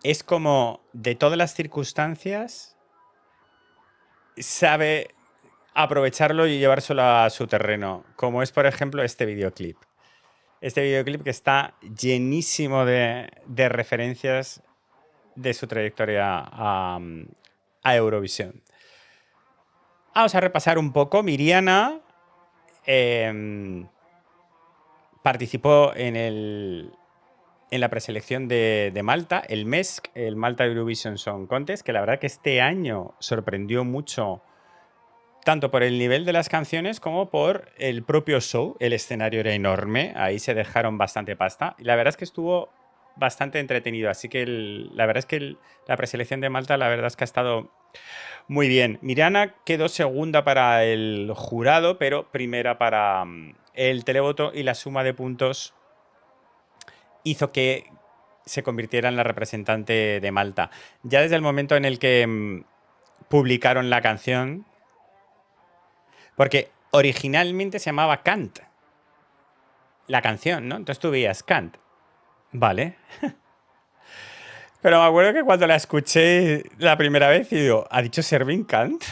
es como de todas las circunstancias sabe aprovecharlo y llevárselo a su terreno, como es por ejemplo este videoclip. Este videoclip que está llenísimo de referencias de su trayectoria a Eurovisión. Vamos a repasar un poco. Miriana participó en la preselección de Malta, el MESC, el Malta Eurovision Song Contest, que la verdad que este año sorprendió mucho, tanto por el nivel de las canciones como por el propio show. El escenario era enorme, ahí se dejaron bastante pasta. Y la verdad es que estuvo bastante entretenido. Así que la verdad es que la preselección de Malta, la verdad es que ha estado muy bien. Miriana quedó segunda para el jurado, pero primera para el televoto, y la suma de puntos hizo que se convirtiera en la representante de Malta. Ya desde el momento en el que publicaron la canción, porque originalmente se llamaba Kant, la canción, ¿no? Entonces tú veías Kant. Vale. Pero me acuerdo que cuando la escuché la primera vez, y digo, ¿ha dicho Servin Kant?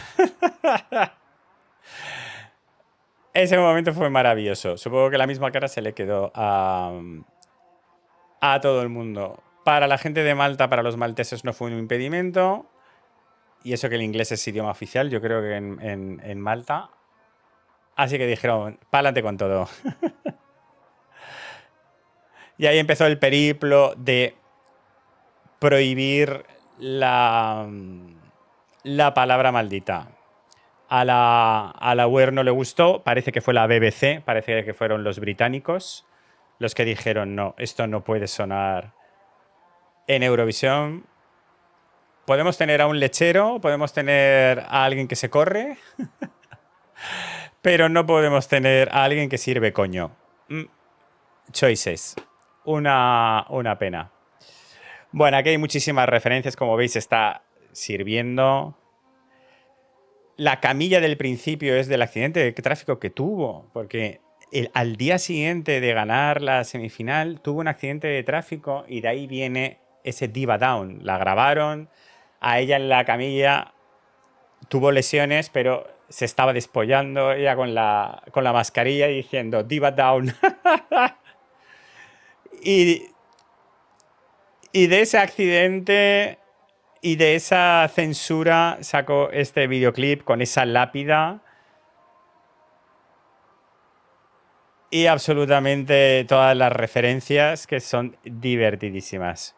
Ese momento fue maravilloso. Supongo que la misma cara se le quedó a todo el mundo. Para la gente de Malta, para los malteses no fue un impedimento. Y eso que el inglés es idioma oficial, yo creo que en Malta. Así que dijeron, pa'lante con todo. Y ahí empezó el periplo de prohibir la palabra maldita. A la UER no le gustó, parece que fue la BBC, parece que fueron los británicos los que dijeron, no, esto no puede sonar en Eurovisión. Podemos tener a un lechero, podemos tener a alguien que se corre, pero no podemos tener a alguien que sirve coño. Choices. Una pena. Bueno, aquí hay muchísimas referencias, como veis está sirviendo. La camilla del principio es del accidente de tráfico que tuvo, porque al día siguiente de ganar la semifinal tuvo un accidente de tráfico y de ahí viene ese Diva Down. La grabaron, a ella en la camilla tuvo lesiones, pero se estaba despollando ella con la mascarilla y diciendo Diva Down. y de ese accidente y de esa censura sacó este videoclip con esa lápida y absolutamente todas las referencias, que son divertidísimas.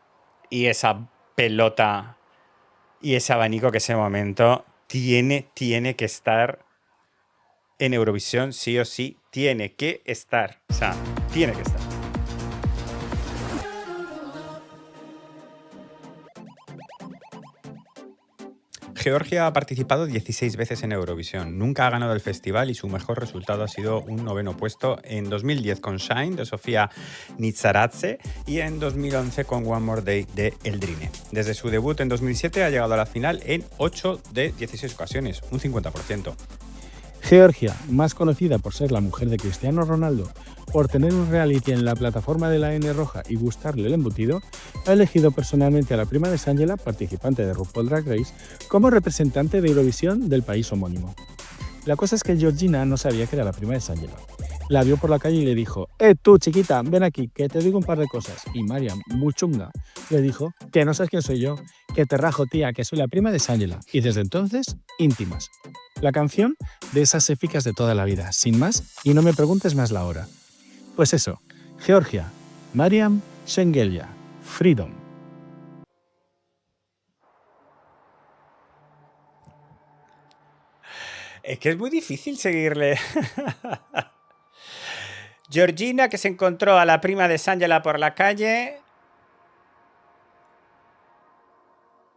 Y esa pelota y ese abanico, que ese momento tiene que estar en Eurovisión, sí o sí, tiene que estar. O sea, tiene que estar. Georgia ha participado 16 veces en Eurovisión. Nunca ha ganado el festival y su mejor resultado ha sido un 9º puesto en 2010 con Shine de Sofía Nitsaradze y en 2011 con One More Day de Eldrine. Desde su debut en 2007 ha llegado a la final en 8 de 16 ocasiones, un 50%. Georgia, más conocida por ser la mujer de Cristiano Ronaldo, por tener un reality en la plataforma de la N Roja y gustarle el embutido, ha elegido personalmente a la prima de Sángela, participante de RuPaul Drag Race, como representante de Eurovisión del país homónimo. La cosa es que Georgina no sabía que era la prima de Sángela. La vio por la calle y le dijo, tú chiquita, ven aquí, que te digo un par de cosas. Y Mariam, muy chunga, le dijo, que no sabes quién soy yo, que te rajo tía, que soy la prima de Sángela. Y desde entonces, íntimas. La canción de esas éficas de toda la vida, sin más, y no me preguntes más la hora. Pues eso, Georgia, Mariam Shengelia, Freedom. Es que es muy difícil seguirle. Georgina, que se encontró a la prima de Sángela por la calle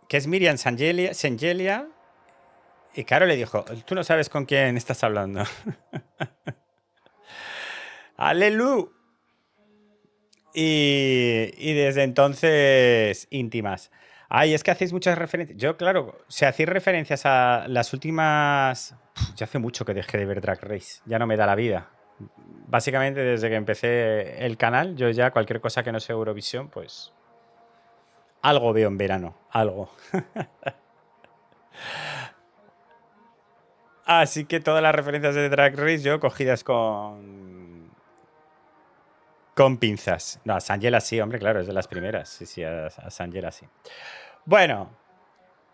que es Miriam Sengelia. Y Caro le dijo, tú no sabes con quién estás hablando. ¡Aleluya! Y desde entonces, íntimas. Ay, es que hacéis muchas referencias. Yo, claro, si hacéis referencias a las últimas... Ya hace mucho que dejé de ver Drag Race. Ya no me da la vida. Básicamente, desde que empecé el canal, yo ya cualquier cosa que no sea Eurovisión, pues... Algo veo en verano. Algo. Así que todas las referencias de Drag Race yo cogidas con pinzas. No, a Sangela sí, hombre, claro, es de las primeras. Sí, sí, a Sangela sí. Bueno,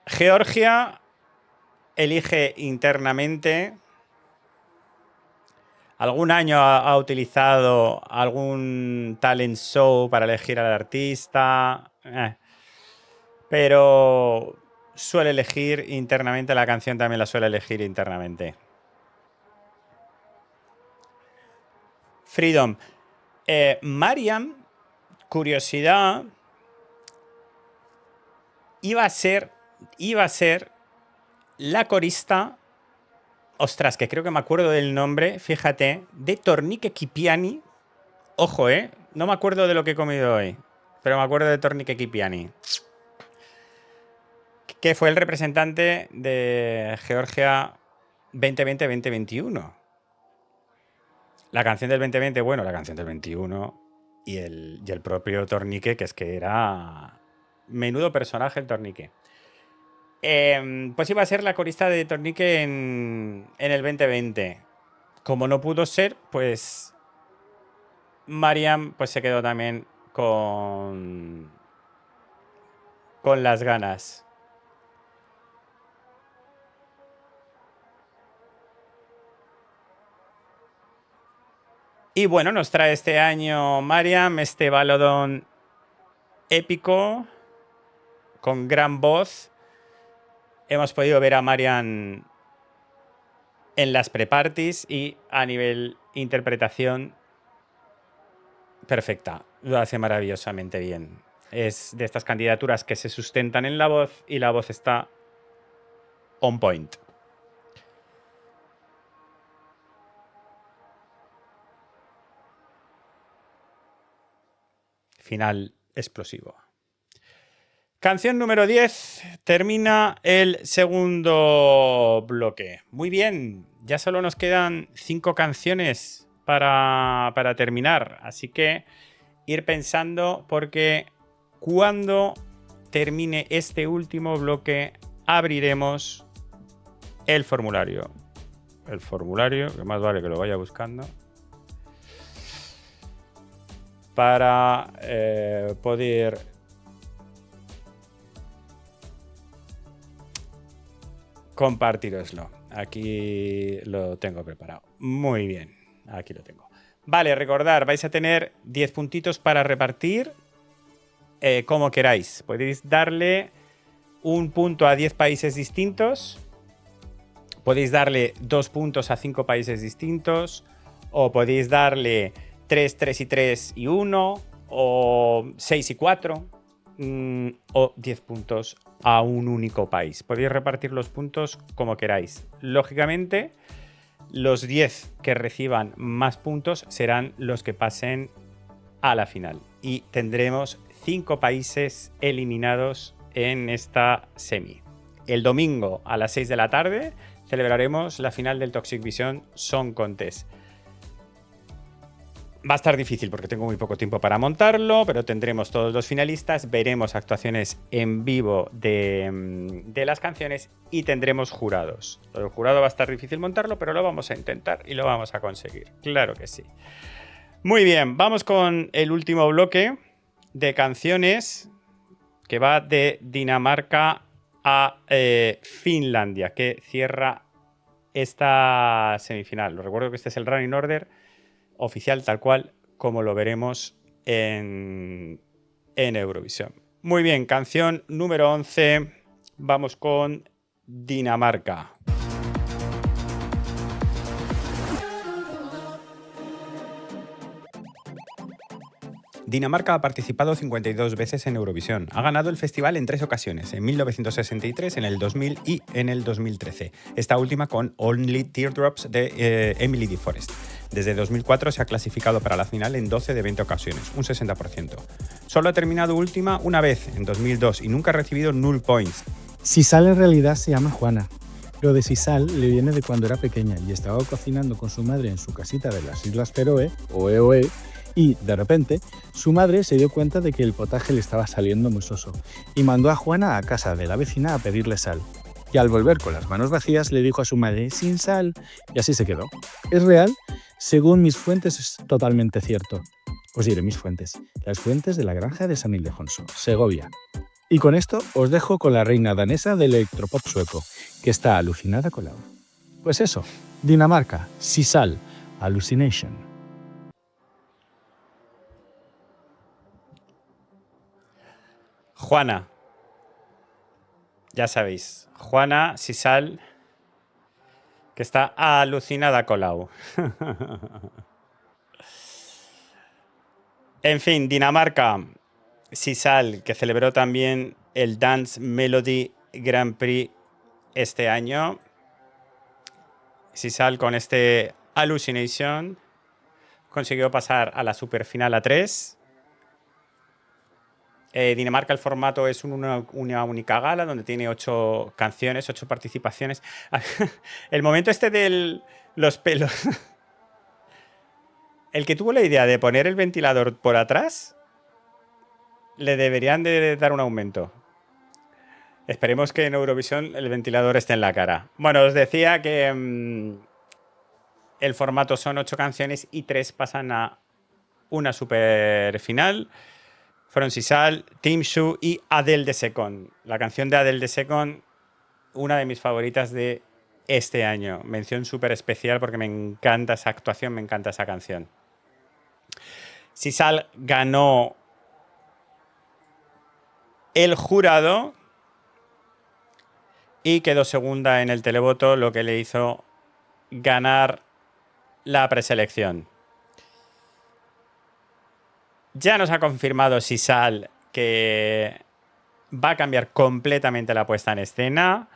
Georgia elige internamente. Algún año ha utilizado algún talent show para elegir al artista. Pero suele elegir internamente, la canción también la suele elegir internamente. Freedom. Mariam, curiosidad, iba a ser la corista, ostras, que creo que me acuerdo del nombre, fíjate, de Tornike Kipiani. Ojo, no me acuerdo de lo que he comido hoy, pero me acuerdo de Tornike Kipiani, que fue el representante de Georgia 2020-2021. La canción del 2020, bueno, la canción del 21 y el propio Tornike, que es que era menudo personaje el Tornike. Pues iba a ser la corista de Tornike en el 2020. Como no pudo ser, pues Mariam pues se quedó también con las ganas. Y bueno, nos trae este año Mariam este balodón épico, con gran voz. Hemos podido ver a Mariam en las pre-parties y a nivel interpretación perfecta. Lo hace maravillosamente bien. Es de estas candidaturas que se sustentan en la voz y la voz está on point. Final explosivo. Canción número 10. Termina el segundo bloque. Muy bien. Ya solo nos quedan 5 canciones para terminar. Así que ir pensando, porque cuando termine este último bloque abriremos el formulario. El formulario, que más vale que lo vaya buscando, para poder compartiroslo. Aquí lo tengo preparado. Muy bien, aquí lo tengo. Vale, recordar, vais a tener 10 puntitos para repartir como queráis. Podéis darle un punto a 10 países distintos. Podéis darle 2 puntos a 5 países distintos. O podéis darle 3, 3 y 3 y 1, o 6 y 4, o 10 puntos a un único país. Podéis repartir los puntos como queráis. Lógicamente, los 10 que reciban más puntos serán los que pasen a la final. Y tendremos 5 países eliminados en esta semi. El domingo a las 6 de la tarde celebraremos la final del Toxic Vision Song Contest. Va a estar difícil porque tengo muy poco tiempo para montarlo, pero tendremos todos los finalistas, veremos actuaciones en vivo de las canciones y tendremos jurados. El jurado va a estar difícil montarlo, pero lo vamos a intentar y lo vamos a conseguir. Claro que sí. Muy bien, vamos con el último bloque de canciones, que va de Dinamarca a Finlandia, que cierra esta semifinal. Os recuerdo que este es el running order oficial, tal cual como lo veremos en Eurovisión. Muy bien, canción número 11. Vamos con Dinamarca. Dinamarca ha participado 52 veces en Eurovisión. Ha ganado el festival en 3 ocasiones, en 1963, en el 2000 y en el 2013. Esta última con Only Teardrops de Emily de Forest. Desde 2004 se ha clasificado para la final en 12 de 20 ocasiones, un 60%. Solo ha terminado última una vez, en 2002, y nunca ha recibido null points. Sisal en realidad se llama Juana. Lo de Sisal le viene de cuando era pequeña y estaba cocinando con su madre en su casita de las Islas Feroe, Oe, y, de repente, su madre se dio cuenta de que el potaje le estaba saliendo muy soso y mandó a Juana a casa de la vecina a pedirle sal. Y al volver con las manos vacías le dijo a su madre, sin sal, y así se quedó. ¿Es real? Según mis fuentes es totalmente cierto. Os diré mis fuentes, las fuentes de la granja de San Ildefonso, Segovia. Y con esto os dejo con la reina danesa del electropop sueco, que está alucinada con la O. Pues eso, Dinamarca, Sisal, Hallucination. Juana. Ya sabéis, Juana Sisal, que está alucinada con la U. En fin, Dinamarca, Sisal, que celebró también el Dance Melody Grand Prix este año. Sisal con este Hallucination consiguió pasar a la superfinal a 3. Dinamarca, el formato es una única gala donde tiene 8 canciones, 8 participaciones. El momento este de los pelos. El que tuvo la idea de poner el ventilador por atrás, le deberían de dar un aumento. Esperemos que en Eurovisión el ventilador esté en la cara. Bueno, os decía que el formato son 8 canciones y 3 pasan a una superfinal. Fueron Sisal, Tim Shu y Adele de Second. La canción de Adele de Second, una de mis favoritas de este año. Mención súper especial porque me encanta esa actuación, me encanta esa canción. Sisal ganó el jurado y quedó segunda en el televoto, lo que le hizo ganar la preselección. Ya nos ha confirmado Sisal que va a cambiar completamente la puesta en escena.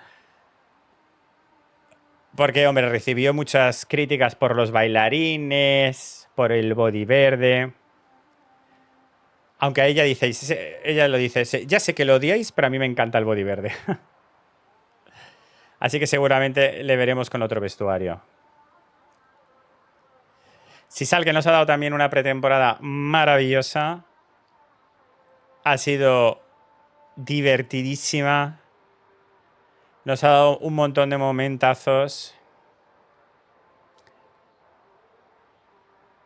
Porque, hombre, recibió muchas críticas por los bailarines, por el body verde. Aunque ella lo dice, ya sé que lo odiáis, pero a mí me encanta el body verde. Así que seguramente le veremos con otro vestuario. Sisal, que nos ha dado también una pretemporada maravillosa. Ha sido divertidísima. Nos ha dado un montón de momentazos.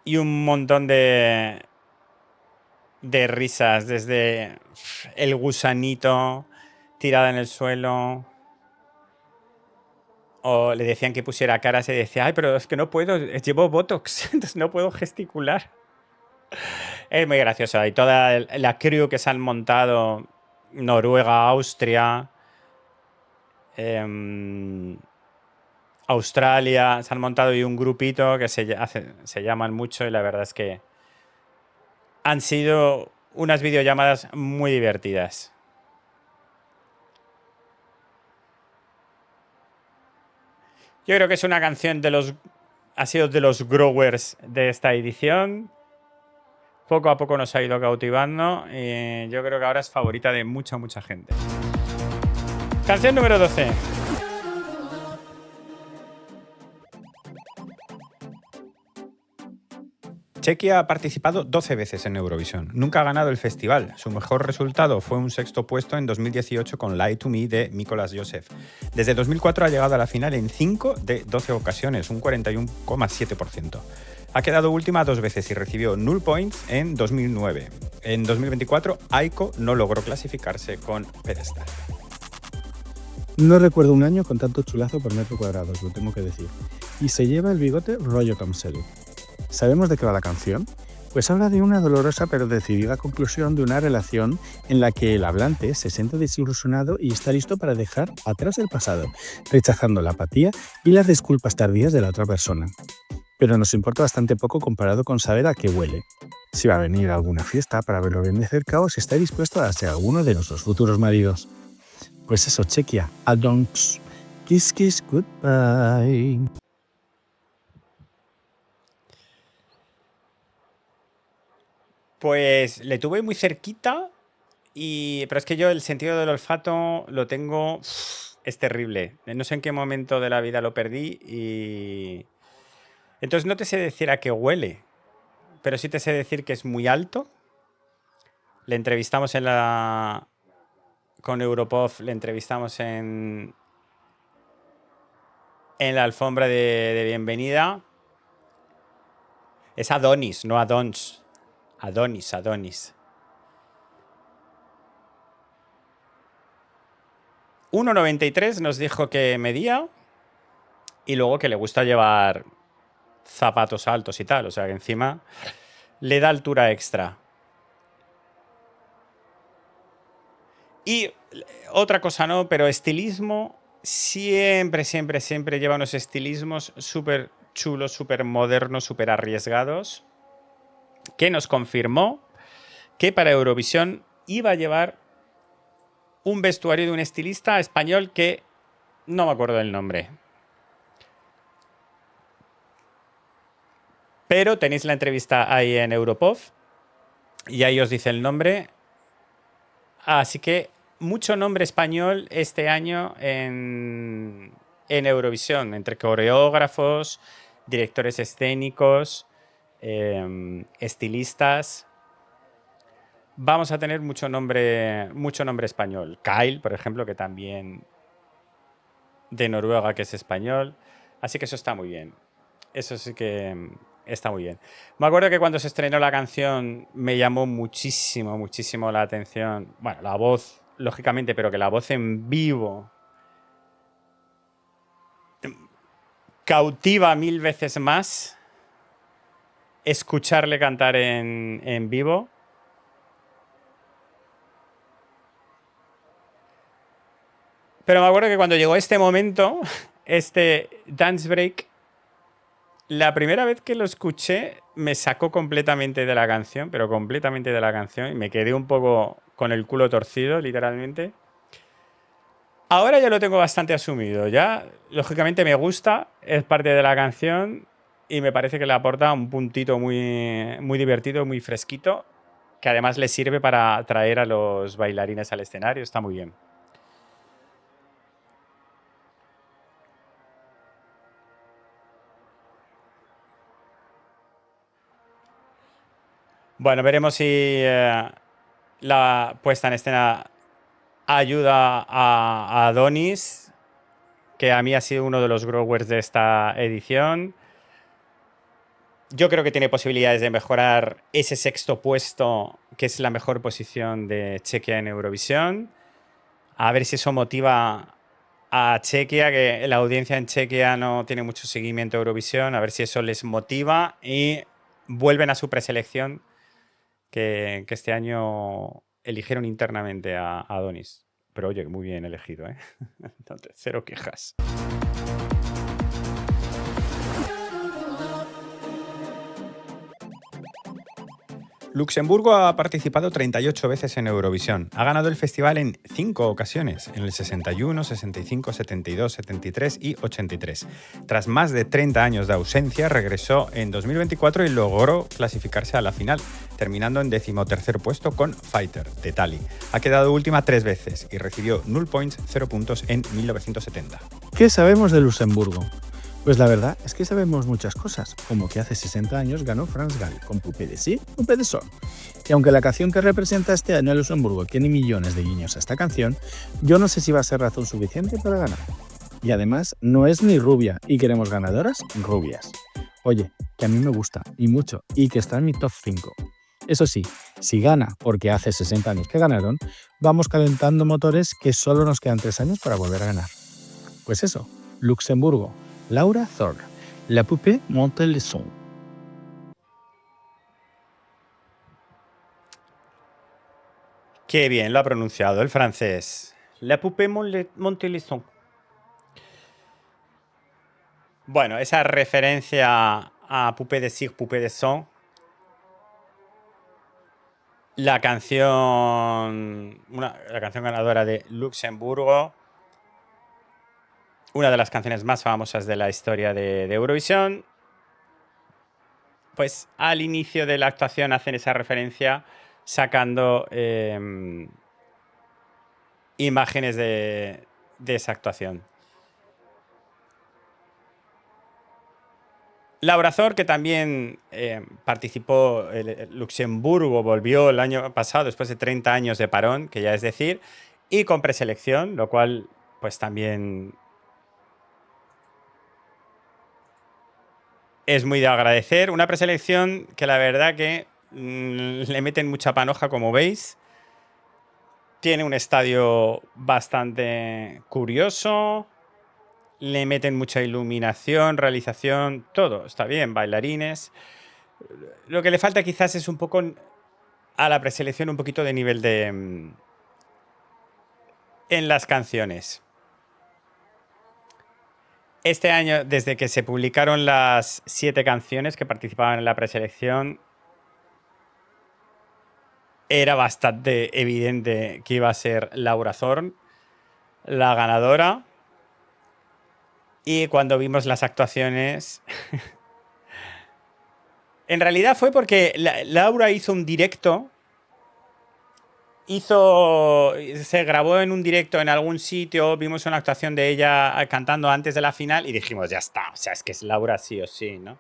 Y un montón de risas. Desde el gusanito tirada en el suelo. O le decían que pusiera caras y decía, ay, pero es que no puedo, llevo Botox, entonces no puedo gesticular. Es muy gracioso. Y toda la crew que se han montado, Noruega, Austria, Australia, se han montado y un grupito que se llaman mucho y la verdad es que han sido unas videollamadas muy divertidas. Yo creo que es una canción ha sido de los growers de esta edición. Poco a poco nos ha ido cautivando y yo creo que ahora es favorita de mucha gente. Canción número 12. Chequia ha participado 12 veces en Eurovisión. Nunca ha ganado el festival. Su mejor resultado fue un 6º puesto en 2018 con Lie to Me de Mikolas Joseph. Desde 2004 ha llegado a la final en 5 de 12 ocasiones, un 41,7%. Ha quedado última 2 veces y recibió null points en 2009. En 2024, Aiko no logró clasificarse con pedestal. No recuerdo un año con tanto chulazo por metro cuadrado, os lo tengo que decir. Y se lleva el bigote rollo Tom Selleck. ¿Sabemos de qué va la canción? Pues habla de una dolorosa pero decidida conclusión de una relación en la que el hablante se siente desilusionado y está listo para dejar atrás el pasado, rechazando la apatía y las disculpas tardías de la otra persona. pero nos importa bastante poco comparado con saber a qué huele. Si va a venir a alguna fiesta para verlo bien de cerca o si está dispuesto a darse a alguno de nuestros futuros maridos. Pues eso, Chequia. Adonks. Kiss, kiss, goodbye. Pues le tuve muy cerquita, pero es que yo el sentido del olfato lo tengo... Es terrible. No sé en qué momento de la vida lo perdí y... Entonces no te sé decir a qué huele, pero sí te sé decir que es muy alto. Le entrevistamos con Europov, le entrevistamos en la alfombra de bienvenida. Es Adonis, no Adons. Adonis. 1,93 nos dijo que medía y luego que le gusta llevar zapatos altos y tal. O sea que encima le da altura extra. Y otra cosa no, pero estilismo siempre lleva unos estilismos súper chulos, súper modernos, súper arriesgados, que nos confirmó que para Eurovisión iba a llevar un vestuario de un estilista español que no me acuerdo del nombre. Pero tenéis la entrevista ahí en Europov y ahí os dice el nombre. Así que mucho nombre español este año en Eurovisión, entre coreógrafos, directores escénicos, estilistas. Vamos a tener mucho nombre español. Kyle, por ejemplo, que también de Noruega, que es español. Así que eso está muy bien. Eso sí que está muy bien. Me acuerdo que cuando se estrenó la canción me llamó muchísimo la atención. Bueno, la voz, lógicamente, pero que la voz en vivo cautiva 1000 veces más escucharle cantar en vivo. Pero me acuerdo que cuando llegó este momento, este dance break, la primera vez que lo escuché me sacó completamente de la canción, pero completamente de la canción, y me quedé un poco con el culo torcido, literalmente. Ahora ya lo tengo bastante asumido, ya lógicamente me gusta, es parte de la canción y me parece que le aporta un puntito muy divertido, muy fresquito, que además le sirve para atraer a los bailarines al escenario, está muy bien. Bueno, veremos si la puesta en escena ayuda a Adonis, que a mí ha sido uno de los growers de esta edición. Yo creo que tiene posibilidades de mejorar ese sexto puesto, que es la mejor posición de Chequia en Eurovisión. A ver si eso motiva a Chequia, que la audiencia en Chequia no tiene mucho seguimiento a Eurovisión. A ver si eso les motiva y vuelven a su preselección, que este año eligieron internamente a Adonis. Pero oye, muy bien elegido, ¿eh? Cero quejas. Luxemburgo ha participado 38 veces en Eurovisión. Ha ganado el festival en 5 ocasiones, en el 61, 65, 72, 73 y 83. Tras más de 30 años de ausencia, regresó en 2024 y logró clasificarse a la final, terminando en 13º puesto con Fighter, de Tali. Ha quedado última 3 veces y recibió 0 points, 0 puntos en 1970. ¿Qué sabemos de Luxemburgo? Pues la verdad es que sabemos muchas cosas, como que hace 60 años ganó France Gall con Poupée de Sí, Poupée de Sol. Y aunque la canción que representa este año a Luxemburgo tiene millones de guiños a esta canción, yo no sé si va a ser razón suficiente para ganar. Y además, no es ni rubia, y queremos ganadoras rubias. Oye, que a mí me gusta, y mucho, y que está en mi top 5. Eso sí, si gana, porque hace 60 años que ganaron, vamos calentando motores que solo nos quedan 3 años para volver a ganar. Pues eso, Luxemburgo. Laura Thor, La Poupée monte le son. Qué bien lo ha pronunciado el francés. La Poupée monte le son. Bueno, esa referencia a Poupée de Cire, Poupée de Son. La canción ganadora de Luxemburgo. Una de las canciones más famosas de la historia de Eurovisión. Pues al inicio de la actuación hacen esa referencia sacando imágenes de esa actuación. Laura Zor, que también participó, Luxemburgo volvió el año pasado después de 30 años de parón, que ya es decir, y con preselección, lo cual pues también es muy de agradecer. Una preselección que la verdad que le meten mucha panoja, como veis. Tiene un estadio bastante curioso. Le meten mucha iluminación, realización, todo. Está bien, bailarines. Lo que le falta quizás es un poco a la preselección, un poquito de nivel en las canciones. Este año, desde que se publicaron las 7 canciones que participaban en la preselección, era bastante evidente que iba a ser Laura Zorn la ganadora. Y cuando vimos las actuaciones... en realidad fue porque Laura hizo un directo. Se grabó en un directo en algún sitio. Vimos una actuación de ella cantando antes de la final y dijimos, ya está. O sea, es que es Laura sí o sí, ¿no?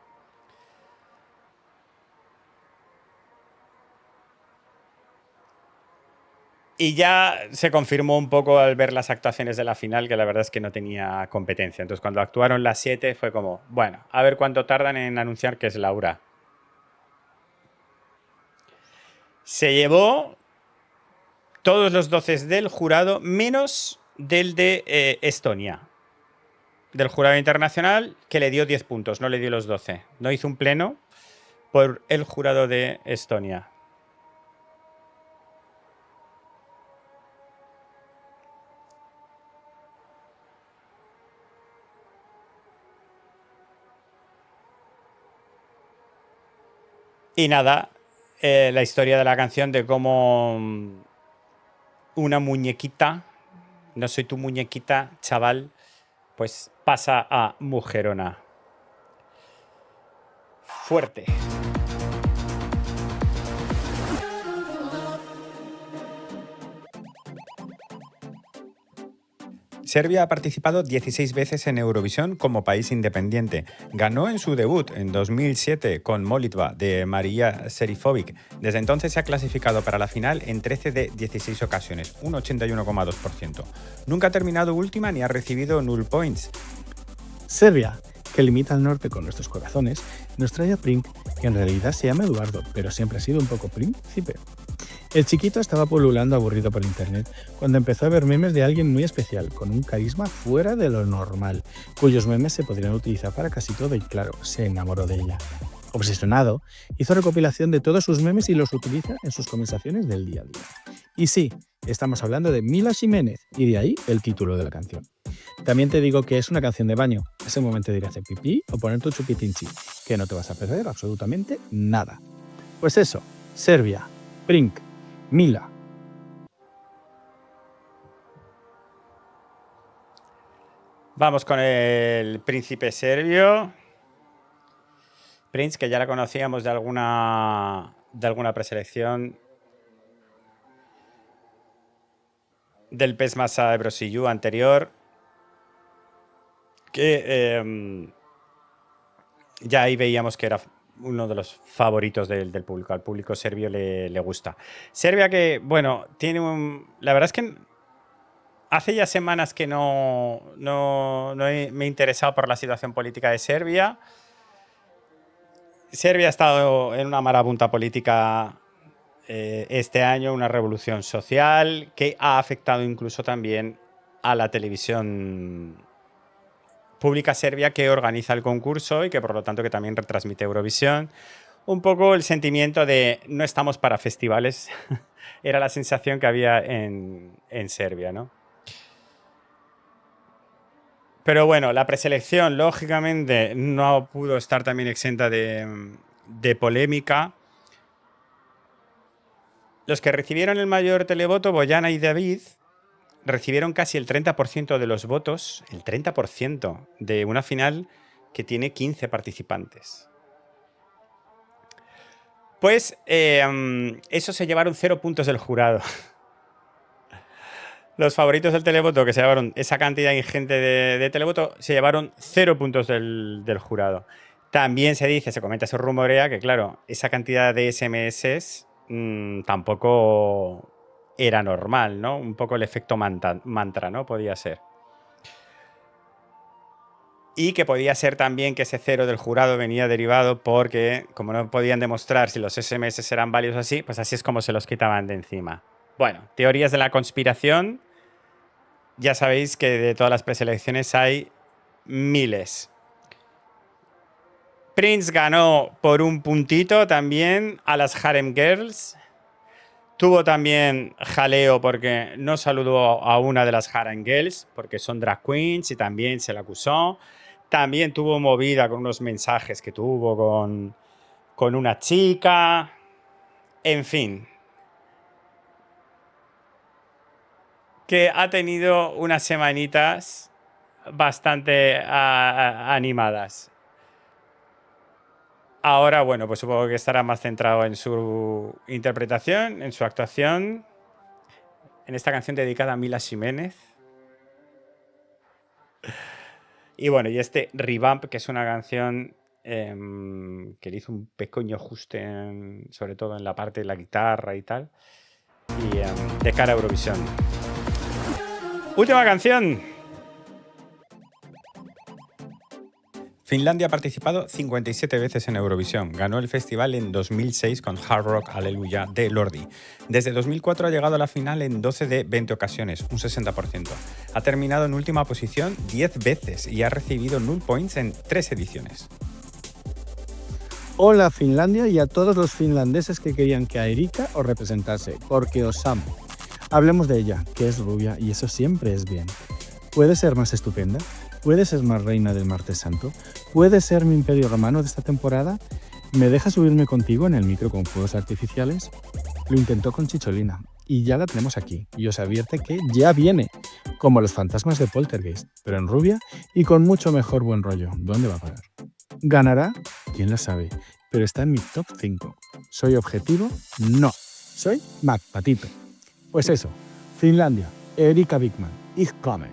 Y ya se confirmó un poco al ver las actuaciones de la final que la verdad es que no tenía competencia. Entonces cuando actuaron las 7 fue como, bueno, a ver cuánto tardan en anunciar que es Laura. Se llevó todos los 12 del jurado, menos del de Estonia. Del jurado internacional, que le dio 10 puntos, no le dio los 12. No hizo un pleno por el jurado de Estonia. Y nada, la historia de la canción de cómo una muñequita, no soy tu muñequita, chaval, pues pasa a mujerona. Fuerte. Serbia ha participado 16 veces en Eurovisión como país independiente. Ganó en su debut en 2007 con Molitva de Marija Serifovic. Desde entonces se ha clasificado para la final en 13 de 16 ocasiones, un 81,2%. Nunca ha terminado última ni ha recibido null points. Serbia, que limita al norte con nuestros corazones, nos trae a Prink, que en realidad se llama Eduardo, pero siempre ha sido un poco príncipe. El chiquito estaba pululando aburrido por internet cuando empezó a ver memes de alguien muy especial, con un carisma fuera de lo normal, cuyos memes se podrían utilizar para casi todo y claro, se enamoró de ella. Obsesionado, hizo recopilación de todos sus memes y los utiliza en sus conversaciones del día a día. Y sí, estamos hablando de Mila Jiménez, y de ahí el título de la canción. También te digo que es una canción de baño, es el momento de ir a hacer pipí o poner tu chupitinchi, que no te vas a perder absolutamente nada. Pues eso, Serbia, Prink, Mila. Vamos con el príncipe serbio. Prince, que ya la conocíamos de alguna preselección del PES Masa Ebrosiyu anterior, que ya ahí veíamos que era uno de los favoritos del público. Al público serbio le gusta. Serbia que, bueno, tiene la verdad es que hace ya semanas que me he interesado por la situación política de Serbia. Serbia ha estado en una marabunta política este año, una revolución social que ha afectado incluso también a la televisión pública serbia, que organiza el concurso y que por lo tanto que también retransmite Eurovisión. Un poco el sentimiento de no estamos para festivales era la sensación que había en Serbia, ¿no? Pero bueno, la preselección, lógicamente, no pudo estar también exenta de polémica. Los que recibieron el mayor televoto, Boyana y David, recibieron casi el 30% de los votos, el 30% de una final que tiene 15 participantes. Pues eso se llevaron 0 puntos del jurado. Los favoritos del televoto, que se llevaron esa cantidad ingente de televoto, se llevaron 0 puntos del jurado. También se dice, se comenta, se rumorea que, claro, esa cantidad de SMS tampoco era normal, ¿no? Un poco el efecto mantra, ¿no? Podía ser. Y que podía ser también que ese 0 del jurado venía derivado porque, como no podían demostrar si los SMS eran válidos así, pues así es como se los quitaban de encima. Bueno, teorías de la conspiración. Ya sabéis que de todas las preselecciones hay miles. Prince ganó por un puntito también a las Harem Girls. Tuvo también jaleo porque no saludó a una de las Harem Girls, porque son drag queens y también se la acusó. También tuvo movida con unos mensajes que tuvo con una chica. En fin. Que ha tenido unas semanitas bastante animadas. Ahora, bueno, pues supongo que estará más centrado en su interpretación, en su actuación, en esta canción dedicada a Mila Jiménez. Y bueno, y este Revamp, que es una canción que le hizo un pequeño ajuste, sobre todo en la parte de la guitarra y tal, y de cara a Eurovisión. Última canción. Finlandia ha participado 57 veces en Eurovisión. Ganó el festival en 2006 con Hard Rock Hallelujah de Lordi. Desde 2004 ha llegado a la final en 12 de 20 ocasiones, un 60%. Ha terminado en última posición 10 veces y ha recibido null points en 3 ediciones. Hola Finlandia y a todos los finlandeses que querían que a Erika os representase, porque os amo. Hablemos de ella, que es rubia y eso siempre es bien. ¿Puede ser más estupenda? ¿Puede ser más reina del martes santo? ¿Puede ser mi imperio romano de esta temporada? ¿Me dejas subirme contigo en el micro con fuegos artificiales? Lo intentó con Chicholina y ya la tenemos aquí y os advierte que ya viene, como los fantasmas de Poltergeist, pero en rubia y con mucho mejor buen rollo. ¿Dónde va a parar? ¿Ganará? ¿Quién lo sabe? Pero está en mi top 5. ¿Soy objetivo? No. Soy Mac Patito. Pues eso, Finlandia, Erika Wigman, ich komme.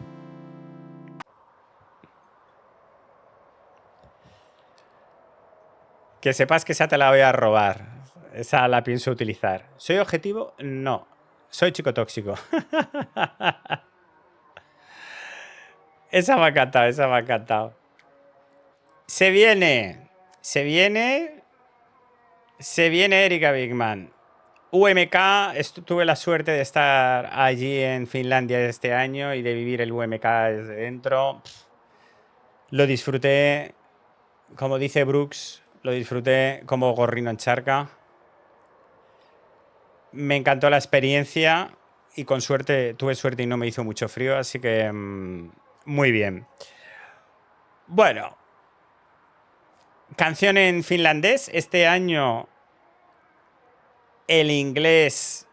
Que sepas que esa te la voy a robar. Esa la pienso utilizar. ¿Soy objetivo? No. Soy chico tóxico. Esa me ha encantado, esa me ha encantado. Se viene Erika Wigman. UMK, tuve la suerte de estar allí en Finlandia este año y de vivir el UMK desde dentro. Lo disfruté, como dice Brooks, lo disfruté como gorrino en charca. Me encantó la experiencia y con suerte, tuve suerte y no me hizo mucho frío, así que muy bien. Bueno, canción en finlandés. Este año el inglés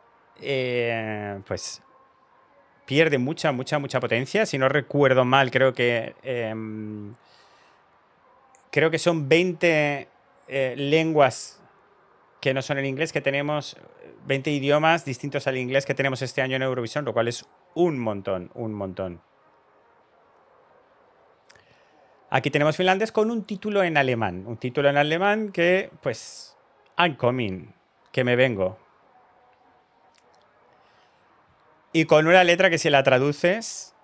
pues pierde mucha potencia. Si no recuerdo mal, creo que son 20 lenguas que no son el inglés, que tenemos 20 idiomas distintos al inglés que tenemos este año en Eurovisión, lo cual es un montón, un montón. Aquí tenemos finlandés con un título en alemán que, pues, I'm coming, que me vengo. Y con una letra que si la traduces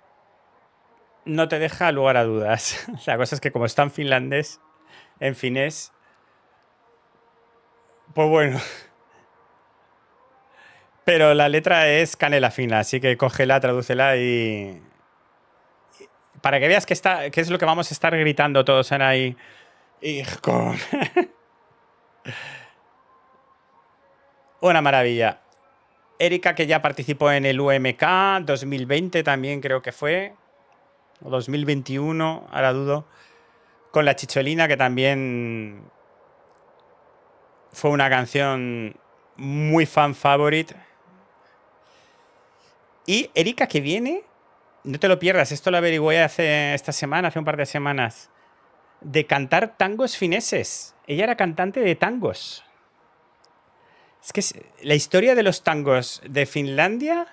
no te deja lugar a dudas. La cosa es que como está en finlandés, en finés, pues bueno. Pero la letra es canela fina, así que cógela, tradúcela y... Para que veas que es lo que vamos a estar gritando todos en ahí. Hijo. Una maravilla. Erika, que ya participó en el UMK 2020 también creo que fue. o 2021, ahora dudo, con La Chicholina, que también fue una canción muy fan favorite. Y Erika, que viene, no te lo pierdas, esto lo averigüé hace un par de semanas, de cantar tangos fineses. Ella era cantante de tangos. Es que la historia de los tangos de Finlandia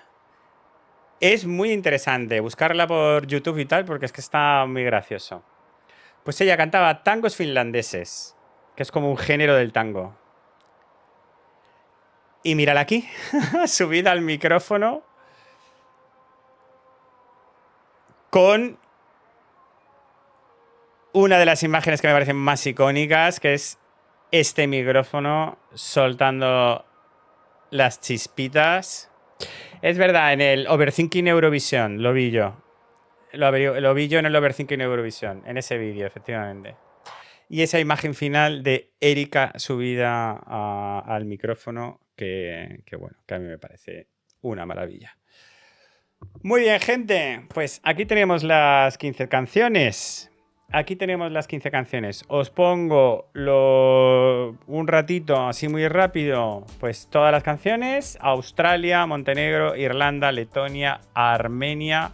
es muy interesante. Buscarla por YouTube y tal, porque es que está muy gracioso. Pues ella cantaba tangos finlandeses, que es como un género del tango. Y mírala aquí, subida al micrófono con una de las imágenes que me parecen más icónicas, que es este micrófono soltando las chispitas. Es verdad, en el Overthinking Eurovisión lo vi yo. Lo vi yo en el Overthinking Eurovisión, en ese vídeo, efectivamente. Y esa imagen final de Erika subida al micrófono, que bueno, que a mí me parece una maravilla. Muy bien, gente. Pues aquí tenemos las 15 canciones. Aquí tenemos las 15 canciones. Os pongo un ratito, así muy rápido, pues todas las canciones. Australia, Montenegro, Irlanda, Letonia, Armenia,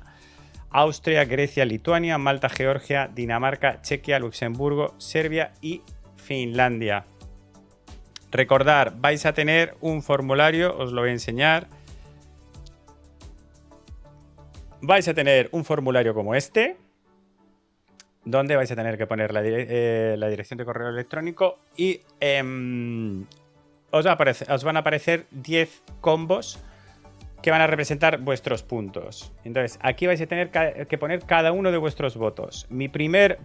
Austria, Grecia, Lituania, Malta, Georgia, Dinamarca, Chequia, Luxemburgo, Serbia y Finlandia. Recordad, vais a tener un formulario, os lo voy a enseñar. Vais a tener un formulario como este, donde vais a tener que poner la dirección de correo electrónico y os van a aparecer 10 combos que van a representar vuestros puntos. Entonces, aquí vais a tener que poner cada uno de vuestros votos. Mi primer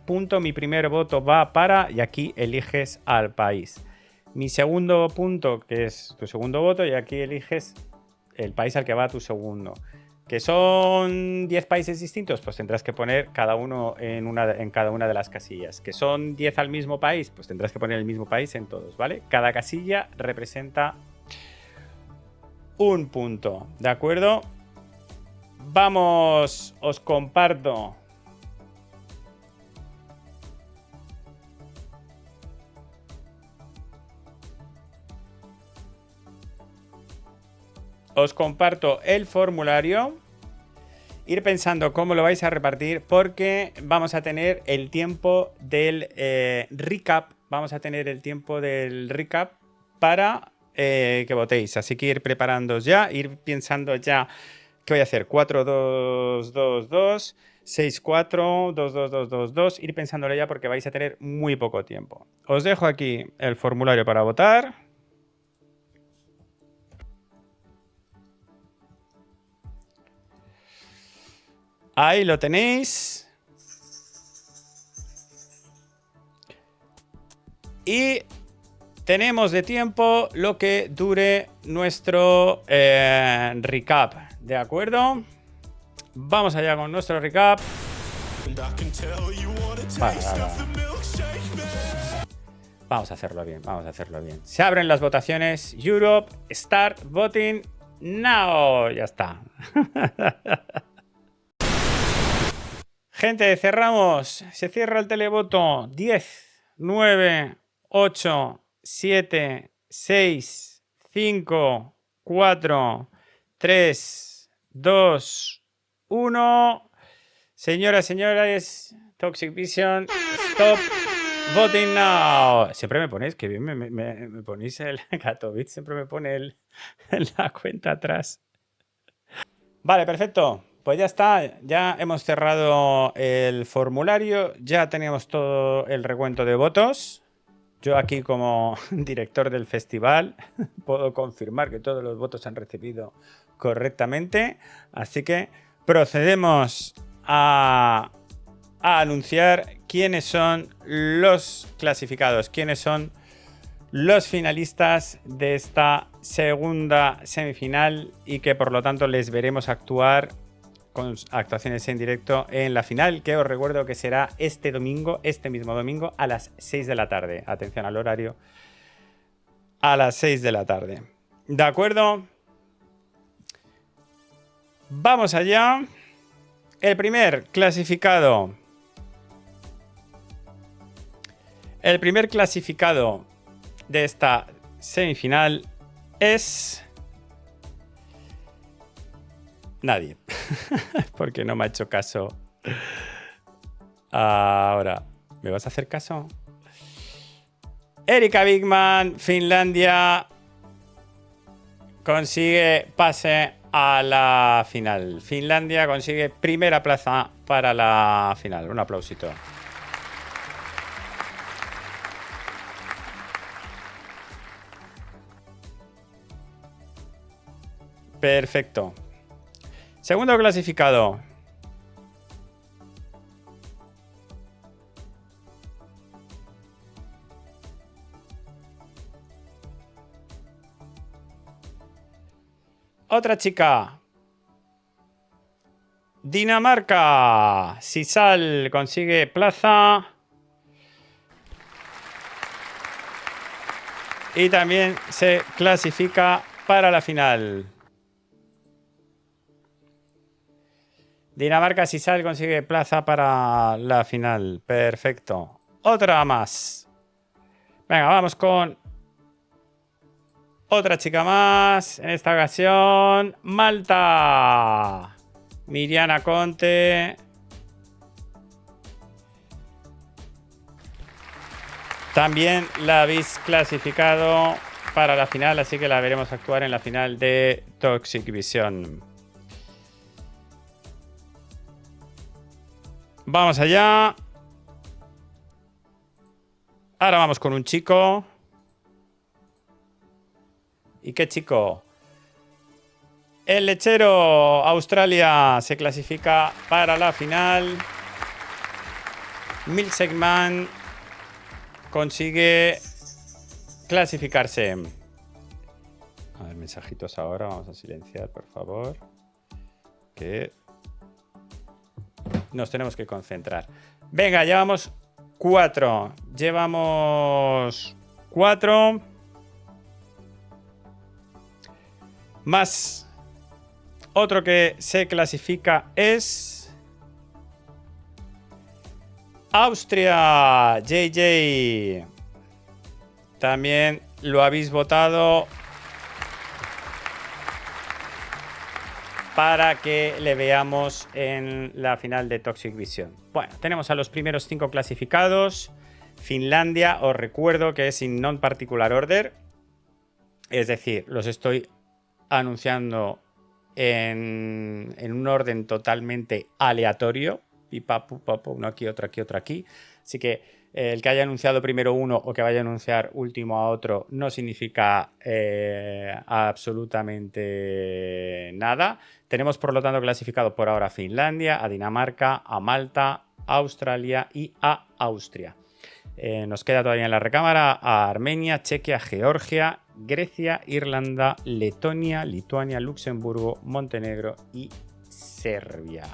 voto va para, y aquí eliges al país. Mi segundo punto, que es tu segundo voto, y aquí eliges el país al que va tu segundo. ¿Que son 10 países distintos? Pues tendrás que poner cada uno en cada una de las casillas. ¿Que son 10 al mismo país? Pues tendrás que poner el mismo país en todos, ¿vale? Cada casilla representa un punto, ¿de acuerdo? Vamos, os comparto. Os comparto el formulario. Ir pensando cómo lo vais a repartir, porque vamos a tener el tiempo del recap. Vamos a tener el tiempo del recap para que votéis. Así que ir preparándoos ya, ir pensando ya qué voy a hacer. 4, 2, 2, 2, 6, 4, 2, 2, 2, 2, 2. Ir pensándolo ya porque vais a tener muy poco tiempo. Os dejo aquí el formulario para votar. Ahí lo tenéis. Y tenemos de tiempo lo que dure nuestro recap. ¿De acuerdo? Vamos allá con nuestro recap. Vamos a hacerlo bien, vamos a hacerlo bien. Se abren las votaciones. Europe, Start Voting Now. Ya está. Gente, cerramos. Se cierra el televoto. 10, 9, 8, 7, 6, 5, 4, 3, 2, 1. Señoras, señores, Toxic Vision, stop voting now. Siempre me ponéis, que bien me ponéis el Gatovit, siempre me pone la cuenta atrás. Vale, perfecto. Pues ya está, ya hemos cerrado el formulario, ya tenemos todo el recuento de votos. Yo aquí como director del festival puedo confirmar que todos los votos se han recibido correctamente. Así que procedemos a anunciar quiénes son los clasificados, quiénes son los finalistas de esta segunda semifinal y que por lo tanto les veremos actuar con actuaciones en directo en la final, que os recuerdo que será este mismo domingo a las 6 de la tarde. Atención al horario, a las 6 de la tarde. ¿De acuerdo? Vamos allá El primer clasificado. El primer clasificado de esta semifinal es... nadie. Porque no me ha hecho caso. Ahora, ¿me vas a hacer caso? Erika Wigman, Finlandia, consigue pase a la final. Finlandia consigue primera plaza para la final. Un aplausito. Perfecto. Segundo clasificado. Otra chica. Dinamarca. Sisal consigue plaza. Y también se clasifica para la final. Dinamarca, Sisal consigue plaza para la final. Perfecto. Otra más. Venga, vamos con otra chica más. En esta ocasión, Malta. Miriana Conte. También la habéis clasificado para la final, así que la veremos actuar en la final de Toxic Vision. Vamos allá. Ahora vamos con un chico. ¿Y qué chico? El lechero Australia se clasifica para la final. Milsegman consigue clasificarse. A ver, mensajitos ahora. Vamos a silenciar, por favor. Que nos tenemos que concentrar. Venga, llevamos 4. Llevamos 4. Más otro que se clasifica es Austria. JJ. También lo habéis votado para que le veamos en la final de Toxic Vision. Bueno, tenemos a los primeros 5 clasificados. Finlandia, os recuerdo que es in non-particular order. Es decir, los estoy anunciando en un orden totalmente aleatorio. Pipapu, papu, uno aquí, otro aquí, otro aquí. Así que el que haya anunciado primero uno o que vaya a anunciar último a otro no significa absolutamente nada. Tenemos, por lo tanto, clasificado por ahora a Finlandia, a Dinamarca, a Malta, a Australia y a Austria. Nos queda todavía en la recámara a Armenia, Chequia, Georgia, Grecia, Irlanda, Letonia, Lituania, Luxemburgo, Montenegro y Serbia.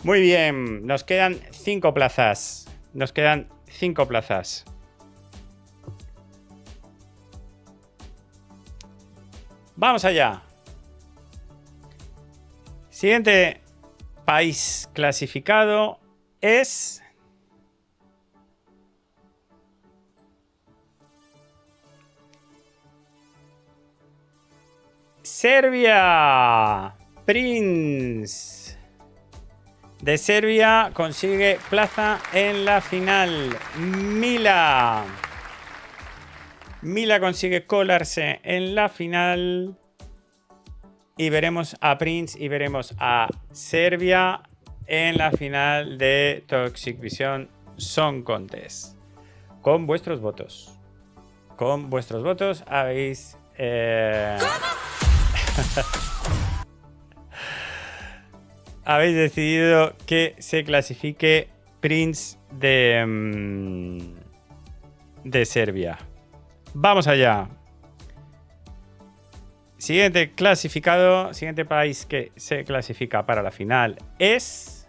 Muy bien, nos quedan 5 plazas. Nos quedan 5 plazas. Vamos allá. Siguiente país clasificado es Serbia. Prince de Serbia consigue plaza en la final. Mila consigue colarse en la final. Y veremos a Prince y veremos a Serbia en la final de Toxic Vision Song Contest. Con vuestros votos. Con vuestros votos habéis... habéis decidido que se clasifique Prince de Serbia. Vamos allá. Siguiente clasificado, siguiente país que se clasifica para la final es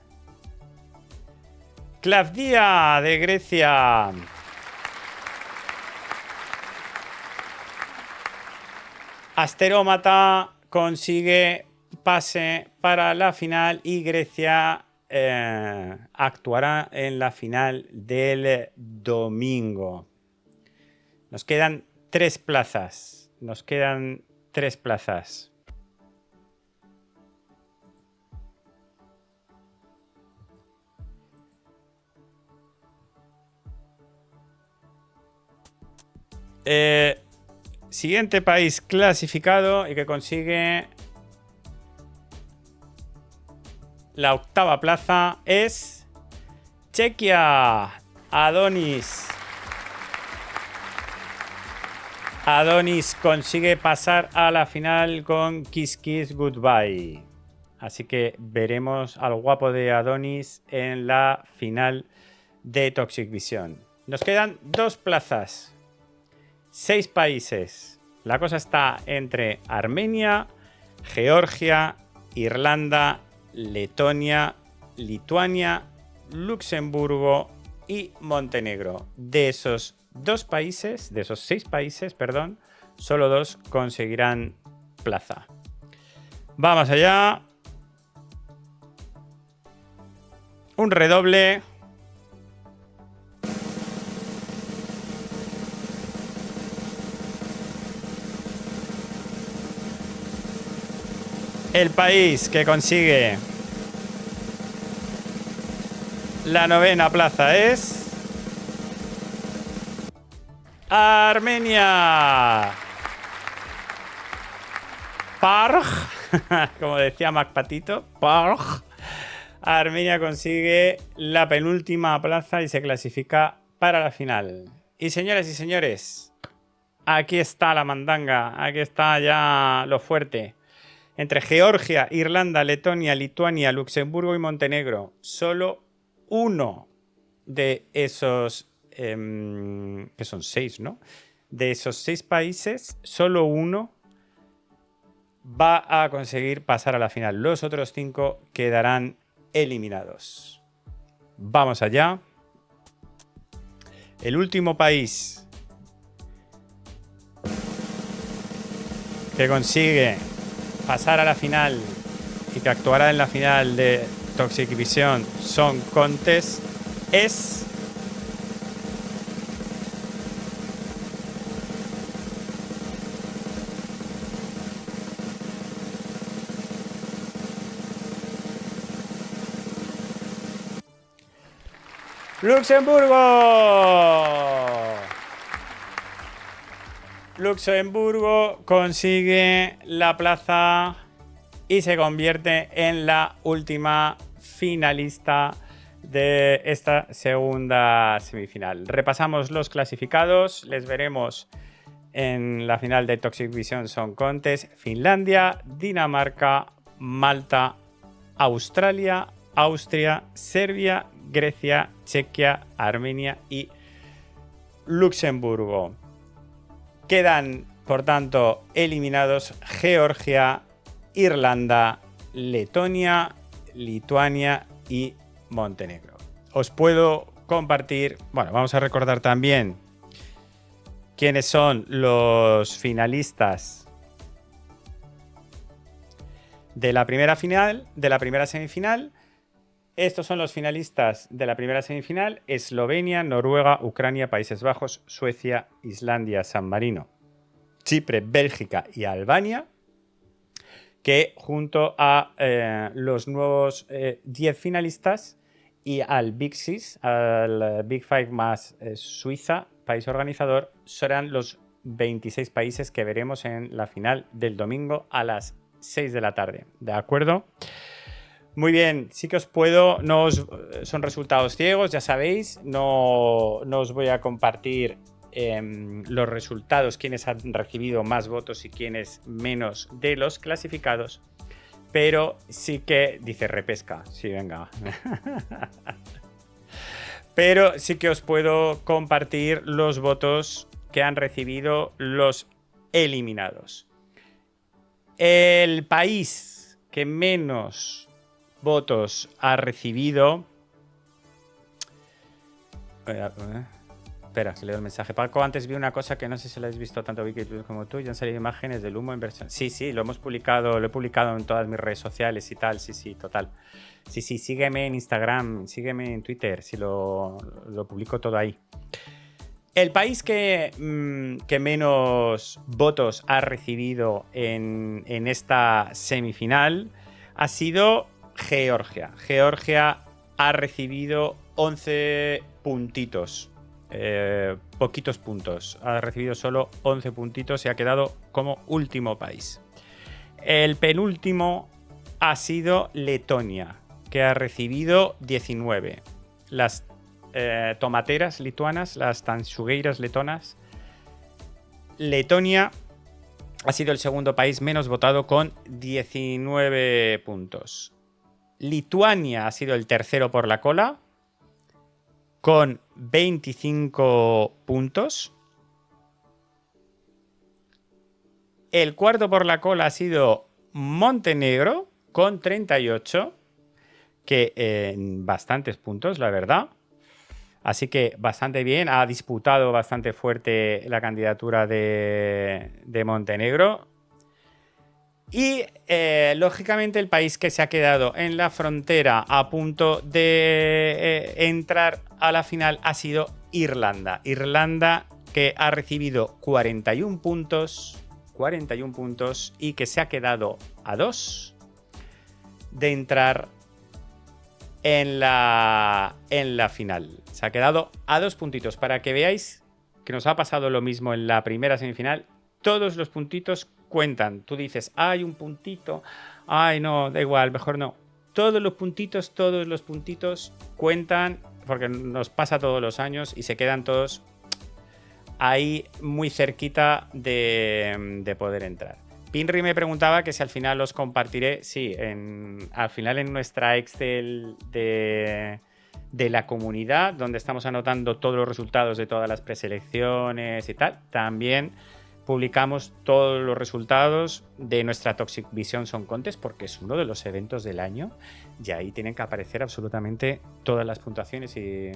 Klavdia de Grecia. Asterómata consigue pase para la final y Grecia actuará en la final del domingo. Nos quedan 3 plazas. Nos quedan 3 plazas. Siguiente país clasificado y que consigue la 8ª plaza es Chequia. Adonis consigue pasar a la final con Kiss Kiss Goodbye. Así que veremos al guapo de Adonis en la final de Toxic Vision. Nos quedan 2 plazas. 6 países. La cosa está entre Armenia, Georgia, Irlanda, Letonia, Lituania, Luxemburgo y Montenegro. De esos 2 países, de esos 6 países, perdón, solo 2 conseguirán plaza. Vamos allá. Un redoble. El país que consigue la 9ª plaza es Armenia. Parj, como decía MacPatito, Parj. Armenia consigue la penúltima plaza y se clasifica para la final. Y señoras y señores, aquí está la mandanga, aquí está ya lo fuerte. Entre Georgia, Irlanda, Letonia, Lituania, Luxemburgo y Montenegro, solo uno de esos, que son 6, ¿no? De esos 6 países, solo uno va a conseguir pasar a la final. Los otros 5 quedarán eliminados. Vamos allá. El último país que consigue pasar a la final y que actuará en la final de Toxic Vision Song Contest es Luxemburgo. Luxemburgo consigue la plaza y se convierte en la última finalista de esta segunda semifinal. Repasamos los clasificados, les veremos en la final de Toxic Vision Song Contest: Finlandia, Dinamarca, Malta, Australia, Austria, Serbia, Grecia, Chequia, Armenia y Luxemburgo. Quedan, por tanto, eliminados Georgia, Irlanda, Letonia, Lituania y Montenegro. Os puedo compartir, bueno, vamos a recordar también quiénes son los finalistas de la primera final, de la primera semifinal. Estos son los finalistas de la primera semifinal: Eslovenia, Noruega, Ucrania, Países Bajos, Suecia, Islandia, San Marino, Chipre, Bélgica y Albania, que junto a los nuevos 10 finalistas y al Big Six, al Big Five más Suiza, país organizador, serán los 26 países que veremos en la final del domingo a las 6 de la tarde. ¿De acuerdo? Muy bien, sí que os puedo, son resultados ciegos, ya sabéis, no os voy a compartir los resultados, quienes han recibido más votos y quienes menos de los clasificados, pero sí que, dice repesca, sí, venga, pero sí que os puedo compartir los votos que han recibido los eliminados. El país que menos votos ha recibido espera, que leo el mensaje. Paco, antes vi una cosa que no sé si la habéis visto tanto Vicky como tú. Ya han salido imágenes del humo en versión. Sí, lo he publicado en todas mis redes sociales y tal. Sí, total. Sí, sígueme en Instagram, sígueme en Twitter, si lo publico todo ahí. El país que menos votos ha recibido en esta semifinal ha sido Georgia. Georgia ha recibido 11 puntitos. Poquitos puntos. Ha recibido solo 11 puntitos y ha quedado como último país. El penúltimo ha sido Letonia, que ha recibido 19. Las tomateras lituanas, las tansugueiras letonas. Letonia ha sido el segundo país menos votado con 19 puntos. Lituania ha sido el tercero por la cola con 25 puntos. El cuarto por la cola ha sido Montenegro con 38, que bastantes puntos, la verdad. Así que bastante bien, ha disputado bastante fuerte la candidatura de Montenegro. Y lógicamente el país que se ha quedado en la frontera a punto de entrar a la final ha sido Irlanda. Irlanda, que ha recibido 41 puntos y que se ha quedado a 2 de entrar en la final. Se ha quedado a 2 puntitos. Para que veáis que nos ha pasado lo mismo en la primera semifinal. Todos los puntitos cuentan. Tú dices, hay un puntito. Ay, no, da igual, mejor no. Todos los puntitos cuentan, porque nos pasa todos los años y se quedan todos ahí muy cerquita de poder entrar. Pinri me preguntaba que si al final los compartiré. Sí, al final en nuestra Excel de la comunidad, donde estamos anotando todos los resultados de todas las preselecciones y tal, también publicamos todos los resultados de nuestra Toxic Vision Song Contest, porque es uno de los eventos del año y ahí tienen que aparecer absolutamente todas las puntuaciones y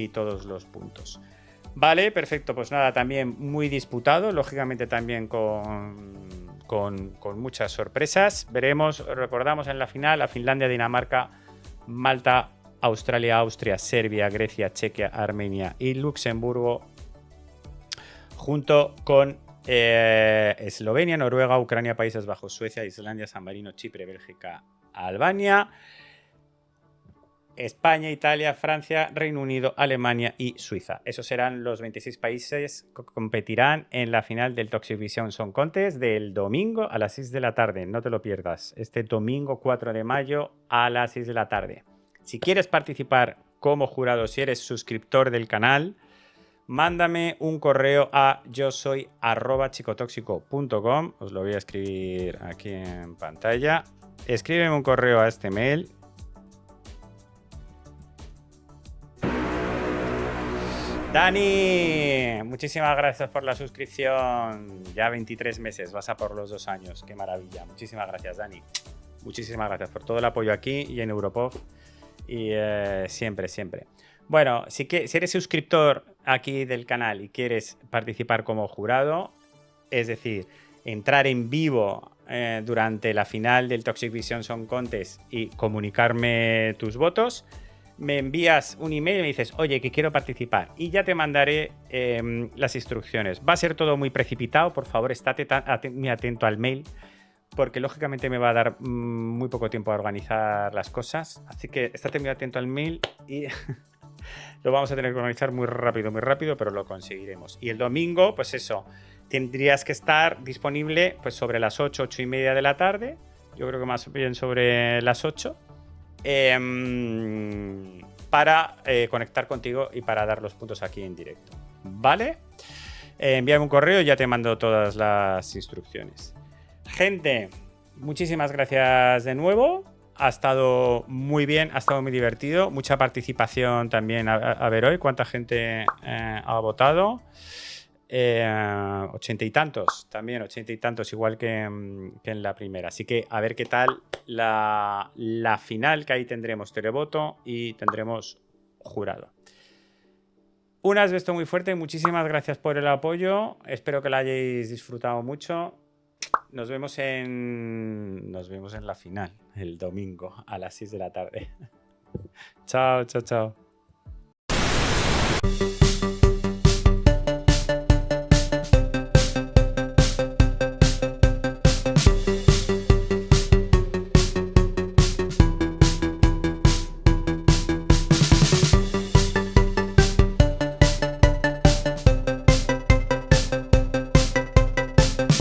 todos los puntos. Vale, perfecto, pues nada, también muy disputado, lógicamente también con muchas sorpresas. Recordamos en la final a Finlandia, Dinamarca, Malta, Australia, Austria, Serbia, Grecia, Chequia, Armenia y Luxemburgo, junto con Eslovenia, Noruega, Ucrania, Países Bajos, Suecia, Islandia, San Marino, Chipre, Bélgica, Albania, España, Italia, Francia, Reino Unido, Alemania y Suiza. Esos serán los 26 países que competirán en la final del Toxic Vision Song Contest del domingo a las 6 de la tarde. No te lo pierdas. Este domingo 4 de mayo a las 6 de la tarde. Si quieres participar como jurado, si eres suscriptor del canal, mándame un correo a yosoy@chicotóxico.com. Os lo voy a escribir aquí en pantalla. Escríbeme un correo a este mail. Dani, muchísimas gracias por la suscripción. Ya 23 meses, vas a por los 2 años. Qué maravilla. Muchísimas gracias, Dani. Muchísimas gracias por todo el apoyo aquí y en Europop. Y siempre. Bueno, si eres suscriptor aquí del canal y quieres participar como jurado, es decir, entrar en vivo durante la final del Toxic Vision Song Contest y comunicarme tus votos, me envías un email y me dices, oye, que quiero participar, y ya te mandaré las instrucciones. Va a ser todo muy precipitado, por favor, estate muy atento al mail, porque lógicamente me va a dar muy poco tiempo a organizar las cosas, así que estate muy atento al mail y lo vamos a tener que organizar muy rápido, pero lo conseguiremos. Y el domingo, pues eso, tendrías que estar disponible pues sobre las 8:30 de la tarde, yo creo que más bien sobre las 8, para conectar contigo y para dar los puntos aquí en directo, ¿vale? Envíame un correo y ya te mando todas las instrucciones. Gente, muchísimas gracias de nuevo. Ha estado muy bien, ha estado muy divertido. Mucha participación también. A ver hoy cuánta gente ha votado. 80 y tantos, también 80 y tantos, igual que en la primera. Así que a ver qué tal la final, que ahí tendremos televoto y tendremos jurado. Un asbesto muy fuerte, muchísimas gracias por el apoyo. Espero que lo hayáis disfrutado mucho. Nos vemos en la final, el domingo a las 6 de la tarde. Chao, chao, chao.